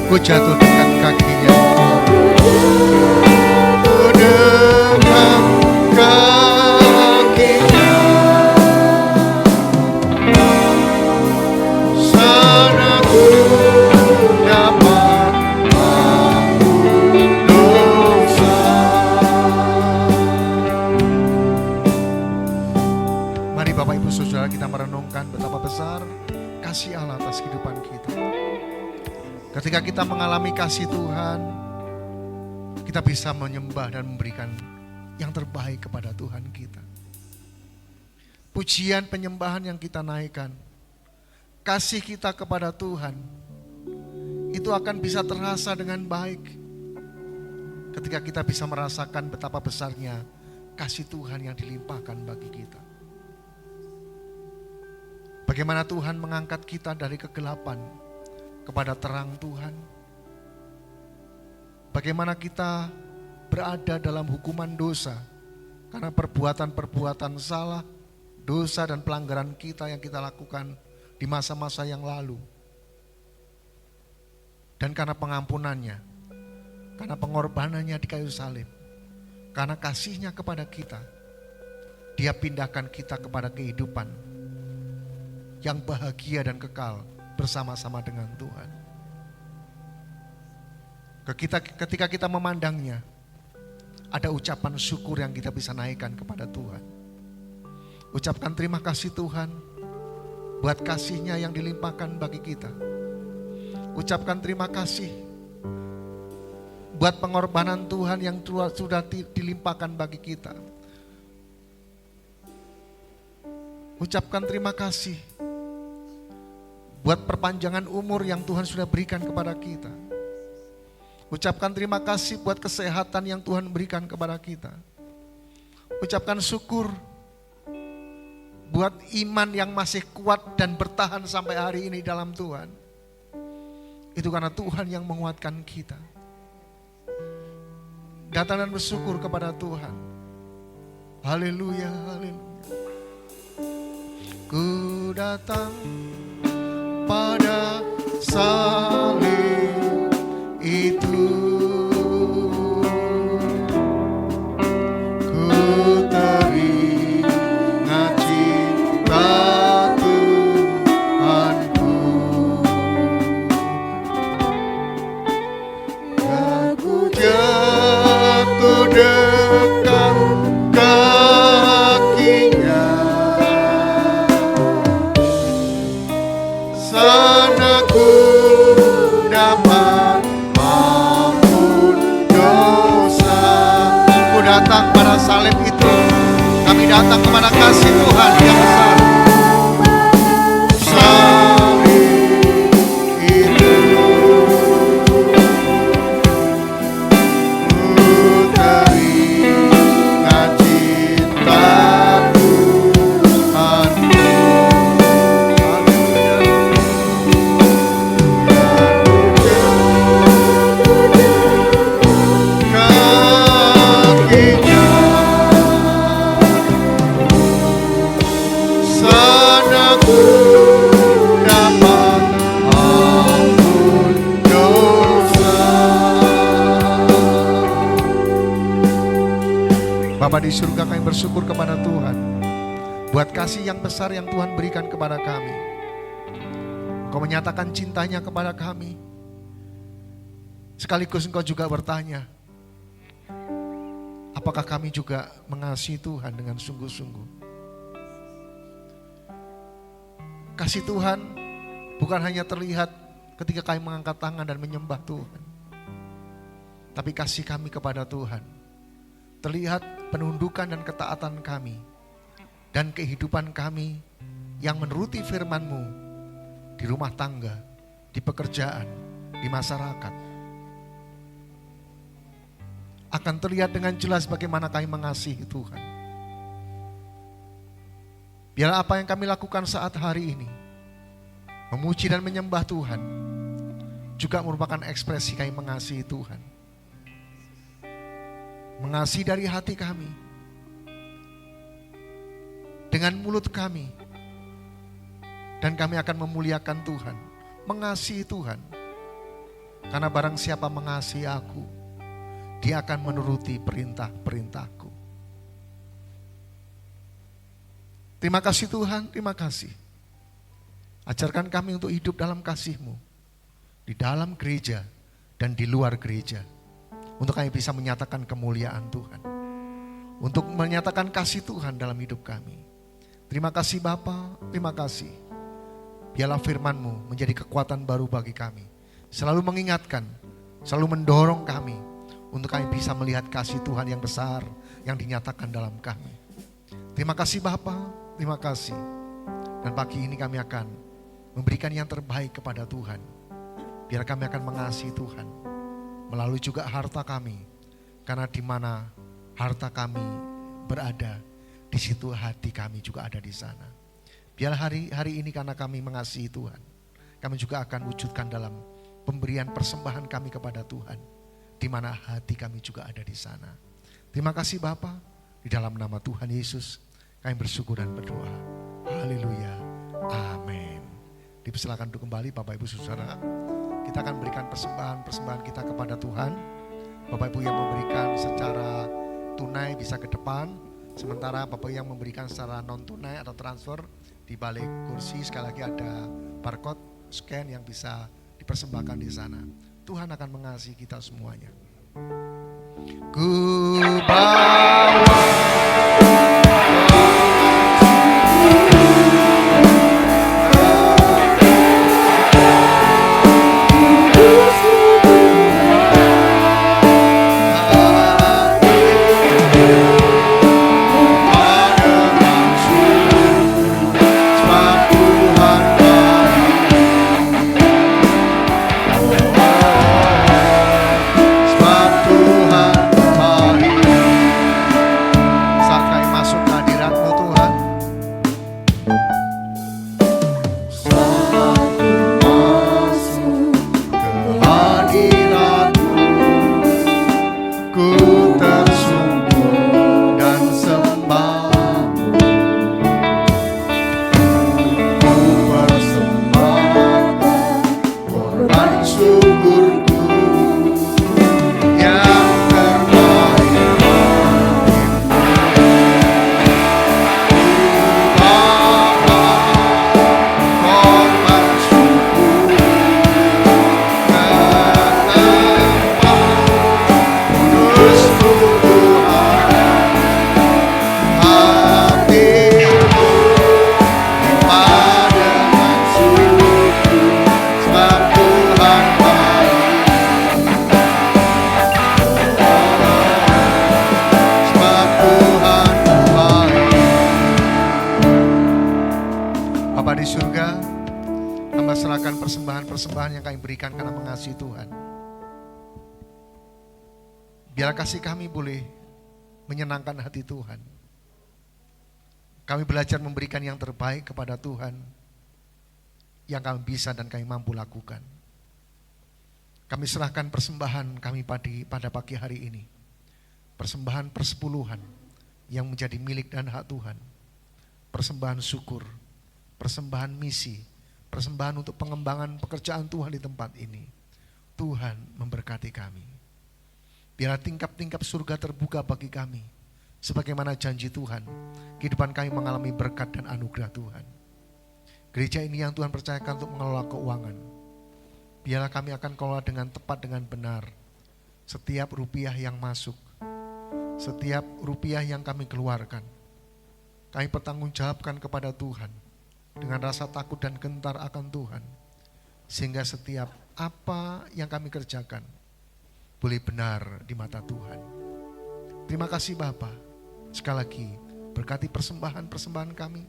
ku jatuh dekat kakinya. Ku dekat kakinya. Sana ku dapat ampun dosa. Mari Bapak Ibu Saudara kita merenungkan betapa besar kasih Allah atas kehidupan kita. Ketika kita mengalami kasih Tuhan, kita bisa menyembah dan memberikan yang terbaik kepada Tuhan kita. Pujian penyembahan yang kita naikkan, kasih kita kepada Tuhan, itu akan bisa terasa dengan baik ketika kita bisa merasakan betapa besarnya kasih Tuhan yang dilimpahkan bagi kita. Bagaimana Tuhan mengangkat kita dari kegelapan kepada terang Tuhan. Bagaimana kita berada dalam hukuman dosa karena perbuatan-perbuatan salah, dosa dan pelanggaran kita yang kita lakukan di masa-masa yang lalu. Dan karena pengampunannya, karena pengorbanannya di kayu salib, karena kasihnya kepada kita, Dia pindahkan kita kepada kehidupan yang bahagia dan kekal bersama-sama dengan Tuhan. Ketika kita memandangnya, ada ucapan syukur yang kita bisa naikkan kepada Tuhan. Ucapkan terima kasih Tuhan buat kasih-Nya yang dilimpahkan bagi kita. Ucapkan terima kasih buat pengorbanan Tuhan yang sudah dilimpahkan bagi kita. Ucapkan terima kasih buat perpanjangan umur yang Tuhan sudah berikan kepada kita. Ucapkan terima kasih buat kesehatan yang Tuhan berikan kepada kita. Ucapkan syukur buat iman yang masih kuat dan bertahan sampai hari ini dalam Tuhan. Itu karena Tuhan yang menguatkan kita. Datang dan bersyukur kepada Tuhan. Haleluya, haleluya. Ku datang pada salib itu, ku datang kepada kasih Tuhan yang besar. Bapa di surga, kami bersyukur kepada Tuhan buat kasih yang besar yang Tuhan berikan kepada kami. Engkau menyatakan cintanya kepada kami. Sekaligus Engkau juga bertanya, apakah kami juga mengasihi Tuhan dengan sungguh-sungguh? Kasih Tuhan bukan hanya terlihat ketika kami mengangkat tangan dan menyembah Tuhan, tapi kasih kami kepada Tuhan terlihat penundukan dan ketaatan kami dan kehidupan kami yang menuruti firman-Mu di rumah tangga, di pekerjaan, di masyarakat. Akan terlihat dengan jelas bagaimana kami mengasihi Tuhan. Biarlah apa yang kami lakukan saat hari ini, memuji dan menyembah Tuhan, juga merupakan ekspresi kami mengasihi Tuhan. Mengasihi dari hati kami, dengan mulut kami, dan kami akan memuliakan Tuhan, mengasihi Tuhan. Karena barang siapa mengasihi aku, dia akan menuruti perintah-perintahku. Terima kasih Tuhan, terima kasih. Ajarkan kami untuk hidup dalam kasih-Mu, di dalam gereja dan di luar gereja. Untuk kami bisa menyatakan kemuliaan Tuhan. Untuk menyatakan kasih Tuhan dalam hidup kami. Terima kasih Bapa, terima kasih. Biarlah firman-Mu menjadi kekuatan baru bagi kami. Selalu mengingatkan, selalu mendorong kami. Untuk kami bisa melihat kasih Tuhan yang besar yang dinyatakan dalam kami. Terima kasih Bapa, terima kasih. Dan pagi ini kami akan memberikan yang terbaik kepada Tuhan. Biar kami akan mengasihi Tuhan. Melalui juga harta kami, karena di mana harta kami berada, di situ hati kami juga ada di sana. Biar hari ini karena kami mengasihi Tuhan, kami juga akan wujudkan dalam pemberian persembahan kami kepada Tuhan, di mana hati kami juga ada di sana. Terima kasih Bapa, di dalam nama Tuhan Yesus, kami bersyukur dan berdoa. Haleluya, amin. Dipersilakan untuk kembali Bapak Ibu Saudara. Kita akan berikan persembahan kita kepada Tuhan. Bapak Ibu yang memberikan secara tunai bisa ke depan. Sementara Bapak yang memberikan secara non tunai atau transfer di balik kursi. Sekali lagi ada barcode scan yang bisa dipersembahkan di sana. Tuhan akan mengasihi kita semuanya. Ku bawa persembahan yang kami berikan karena mengasihi Tuhan. Biar kasih kami boleh menyenangkan hati Tuhan. Kami belajar memberikan yang terbaik kepada Tuhan yang kami bisa dan kami mampu lakukan. Kami serahkan persembahan kami pada pagi hari ini. Persembahan persepuluhan yang menjadi milik dan hak Tuhan. Persembahan syukur, persembahan misi, persembahan untuk pengembangan pekerjaan Tuhan di tempat ini. Tuhan memberkati kami. Biar tingkap-tingkap surga terbuka bagi kami. Sebagaimana janji Tuhan, kehidupan kami mengalami berkat dan anugerah Tuhan. Gereja ini yang Tuhan percayakan untuk mengelola keuangan. Biarlah kami akan kelola dengan tepat, dengan benar. Setiap rupiah yang masuk, setiap rupiah yang kami keluarkan, kami pertanggungjawabkan kepada Tuhan dengan rasa takut dan gentar akan Tuhan. Sehingga setiap apa yang kami kerjakan boleh benar di mata Tuhan. Terima kasih Bapa. Sekali lagi berkati persembahan-persembahan kami.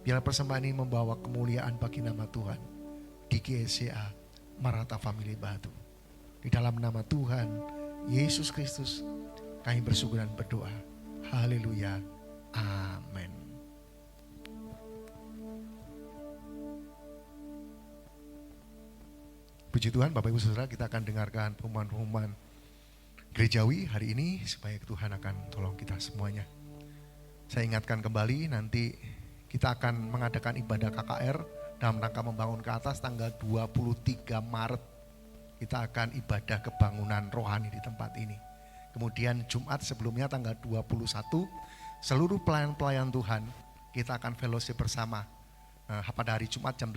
Biar persembahan ini membawa kemuliaan bagi nama Tuhan di GSCA Maranatha Family Batu. Di dalam nama Tuhan Yesus Kristus kami bersyukur dan berdoa. Haleluya. Amin. Puji Tuhan, Bapak Ibu Saudara, kita akan dengarkan pengumuman-pengumuman gerejawi hari ini supaya Tuhan akan tolong kita semuanya. Saya ingatkan kembali, nanti kita akan mengadakan ibadah KKR dalam rangka membangun ke atas tanggal 23 Maret. Kita akan ibadah kebangunan rohani di tempat ini. Kemudian Jumat sebelumnya tanggal 21, seluruh pelayan-pelayan Tuhan kita akan fellowship bersama. Pada hari Jumat jam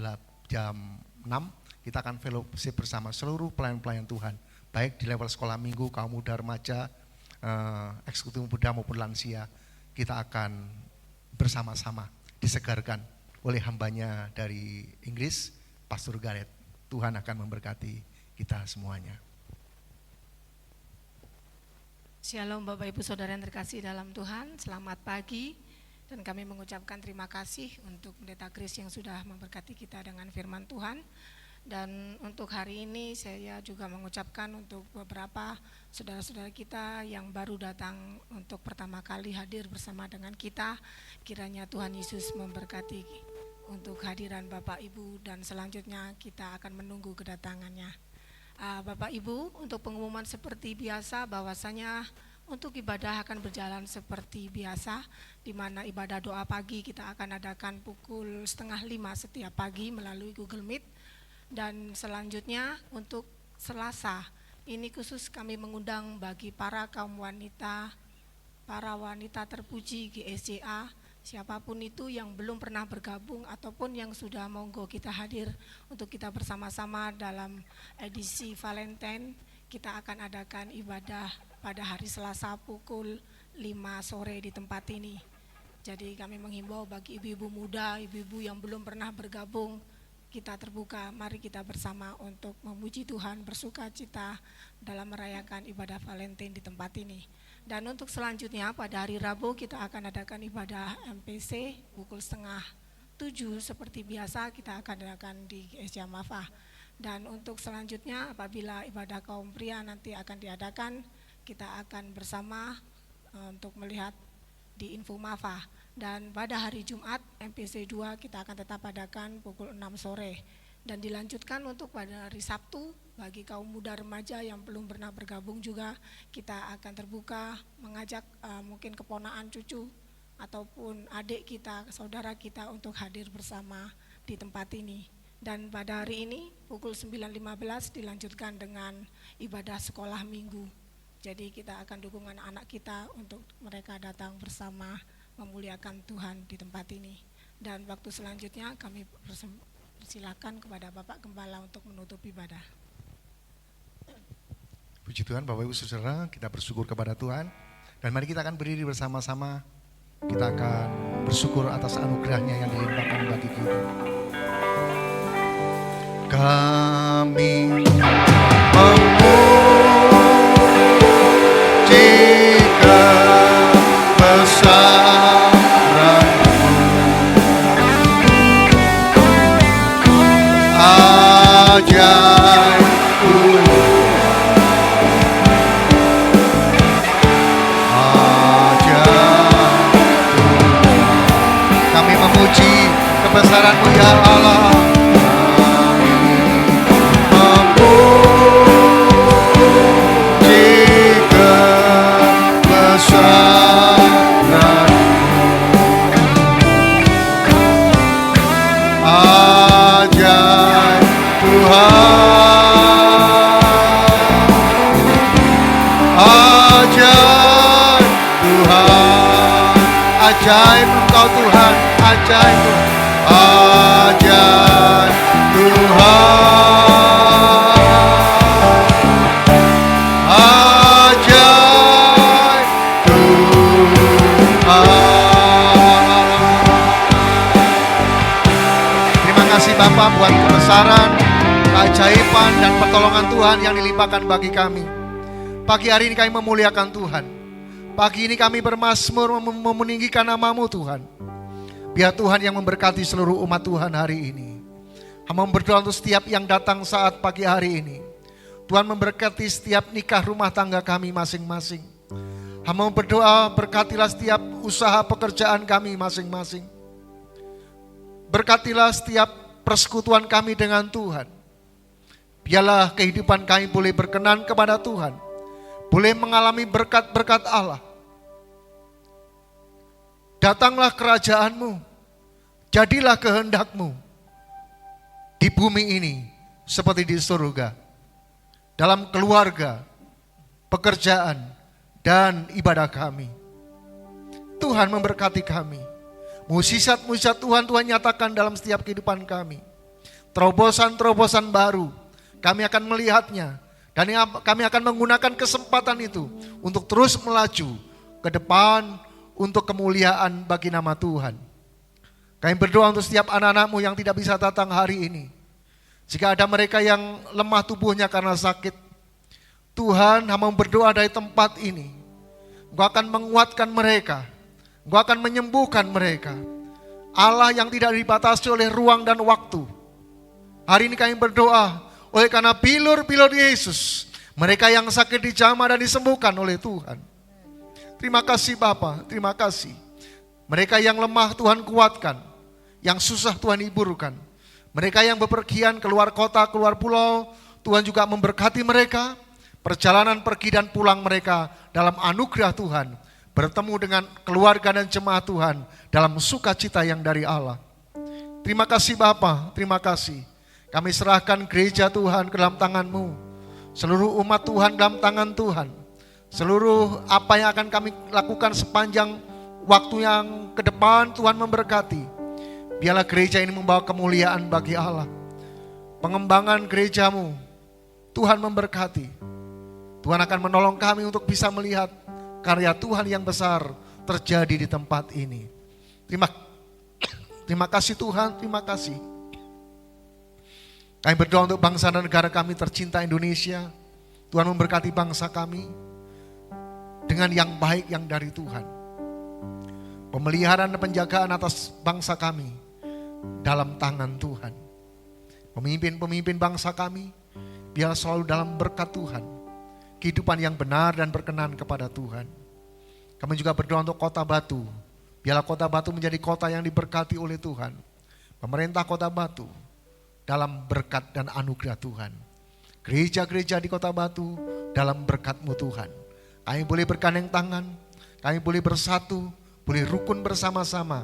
6 kita akan fellowship bersama seluruh pelayan-pelayan Tuhan. Baik di level sekolah minggu, kaum muda, remaja, eksekutif muda maupun lansia. Kita akan bersama-sama disegarkan oleh hambanya dari Inggris, Pastor Gareth. Tuhan akan memberkati kita semuanya. Shalom Bapak Ibu Saudara yang terkasih dalam Tuhan, selamat pagi. Dan kami mengucapkan terima kasih untuk Pendeta Kris yang sudah memberkati kita dengan firman Tuhan. Dan untuk hari ini saya juga mengucapkan untuk beberapa saudara-saudara kita yang baru datang untuk pertama kali hadir bersama dengan kita. Kiranya Tuhan Yesus memberkati untuk hadiran Bapak Ibu dan selanjutnya kita akan menunggu kedatangannya. Bapak Ibu, untuk pengumuman seperti biasa bahwasanya untuk ibadah akan berjalan seperti biasa, di mana ibadah doa pagi kita akan adakan pukul 4:30 setiap pagi melalui Google Meet. Dan selanjutnya untuk Selasa, ini khusus kami mengundang bagi para kaum wanita, para wanita terpuji GSCA, siapapun itu yang belum pernah bergabung ataupun yang sudah, monggo kita hadir untuk kita bersama-sama dalam edisi Valentine. Kita akan adakan ibadah pada hari Selasa pukul 5 sore di tempat ini. Jadi kami menghimbau bagi ibu-ibu muda, ibu-ibu yang belum pernah bergabung, kita terbuka, mari kita bersama untuk memuji Tuhan, bersuka cita dalam merayakan ibadah Valentine di tempat ini. Dan untuk selanjutnya pada hari Rabu kita akan adakan ibadah MPC pukul 6:30 seperti biasa kita akan adakan di GSCA Mafa. Dan untuk selanjutnya apabila ibadah kaum pria nanti akan diadakan, kita akan bersama untuk melihat di Info Mafa. Dan pada hari Jumat MPC 2 kita akan tetap adakan pukul 6 sore. Dan dilanjutkan untuk pada hari Sabtu bagi kaum muda remaja yang belum pernah bergabung juga kita akan terbuka mengajak mungkin keponaan cucu ataupun adik kita, saudara kita untuk hadir bersama di tempat ini. Dan pada hari ini pukul 9.15 dilanjutkan dengan ibadah sekolah minggu. Jadi kita akan dukung anak-anak kita untuk mereka datang bersama memuliakan Tuhan di tempat ini. Dan waktu selanjutnya kami persilakan kepada Bapak Gembala untuk menutup ibadah. Puji Tuhan, Bapak Ibu Saudara, kita bersyukur kepada Tuhan. Dan mari kita akan berdiri bersama-sama. Kita akan bersyukur atas anugerahnya yang dilimpahkan bagi kita. Kami memujikan besaran-Mu, kebesaran-Mu ya Allah. Memuji kebesaran ajaib Tuhan, ajaib Tuhan, ajaib Engkau Tuhan, ajaib Tuhan, ajaib Tuhan, ajaib Tuhan. Terima kasih Bapa buat kebesaran, keajaiban dan pertolongan Tuhan yang dilimpahkan bagi kami. Pagi hari ini kami memuliakan Tuhan. Pagi ini kami bermazmur meninggikan nama-Mu Tuhan. Biar Tuhan yang memberkati seluruh umat Tuhan hari ini. Hamba berdoa untuk setiap yang datang saat pagi hari ini. Tuhan memberkati setiap nikah rumah tangga kami masing-masing. Hamba berdoa berkatilah setiap usaha pekerjaan kami masing-masing. Berkatilah setiap persekutuan kami dengan Tuhan. Biarlah kehidupan kami boleh berkenan kepada Tuhan. Boleh mengalami berkat-berkat Allah. Datanglah kerajaan-Mu. Jadilah kehendak-Mu. Di bumi ini seperti di surga. Dalam keluarga, pekerjaan, dan ibadah kami. Tuhan memberkati kami. Mujizat-mujizat Tuhan nyatakan dalam setiap kehidupan kami. Terobosan-terobosan baru kami akan melihatnya. Dan kami akan menggunakan kesempatan itu untuk terus melaju ke depan untuk kemuliaan bagi nama Tuhan. Kami berdoa untuk setiap anak-anak-Mu yang tidak bisa datang hari ini. Jika ada mereka yang lemah tubuhnya karena sakit, Tuhan, hamba berdoa dari tempat ini. Engkau akan menguatkan mereka. Engkau akan menyembuhkan mereka. Allah yang tidak dibatasi oleh ruang dan waktu. Hari ini kami berdoa, oleh karena bilur-bilur Yesus, mereka yang sakit dijamah dan disembuhkan oleh Tuhan. Terima kasih Bapa, terima kasih. Mereka yang lemah Tuhan kuatkan, yang susah Tuhan hiburkan. Mereka yang bepergian keluar kota, keluar pulau, Tuhan juga memberkati mereka. Perjalanan pergi dan pulang mereka dalam anugerah Tuhan. Bertemu dengan keluarga dan jemaat Tuhan dalam sukacita yang dari Allah. Terima kasih Bapa, terima kasih. Kami serahkan gereja Tuhan ke dalam tangan-Mu. Seluruh umat Tuhan dalam tangan Tuhan. Seluruh apa yang akan kami lakukan sepanjang waktu yang ke depan Tuhan memberkati. Biarlah gereja ini membawa kemuliaan bagi Allah. Pengembangan gereja-Mu Tuhan memberkati. Tuhan akan menolong kami untuk bisa melihat karya Tuhan yang besar terjadi di tempat ini. Terima kasih Tuhan, terima kasih. Kami berdoa untuk bangsa dan negara kami tercinta Indonesia. Tuhan memberkati bangsa kami dengan yang baik yang dari Tuhan. Pemeliharaan dan penjagaan atas bangsa kami dalam tangan Tuhan. Pemimpin-pemimpin bangsa kami biar selalu dalam berkat Tuhan. Kehidupan yang benar dan berkenan kepada Tuhan. Kami juga berdoa untuk Kota Batu. Biarlah Kota Batu menjadi kota yang diberkati oleh Tuhan. Pemerintah Kota Batu dalam berkat dan anugerah Tuhan. Gereja-gereja di Kota Batu dalam berkat-Mu Tuhan. Kami boleh bergandeng tangan, kami boleh bersatu, boleh rukun bersama-sama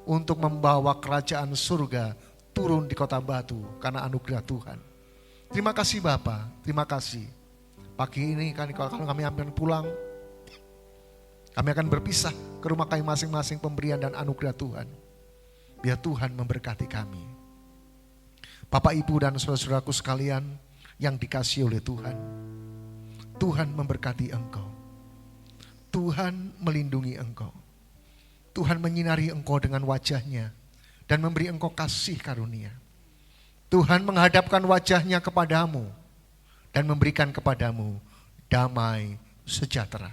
untuk membawa kerajaan surga turun di Kota Batu karena anugerah Tuhan. Terima kasih Bapa, terima kasih. Pagi ini kalau kami akan pulang, kami akan berpisah ke rumah kami masing-masing pemberian dan anugerah Tuhan. Biar Tuhan memberkati kami. Bapak, Ibu, dan saudara-saudaraku sekalian yang dikasihi oleh Tuhan. Tuhan memberkati engkau. Tuhan melindungi engkau. Tuhan menyinari engkau dengan wajahnya dan memberi engkau kasih karunia. Tuhan menghadapkan wajahnya kepadamu dan memberikan kepadamu damai sejahtera.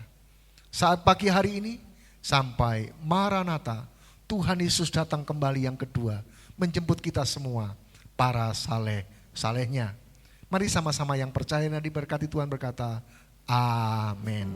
Saat pagi hari ini sampai Maranatha, Tuhan Yesus datang kembali yang kedua menjemput kita semua. Para salehnya. Mari sama-sama yang percaya dan diberkati Tuhan berkata, amin.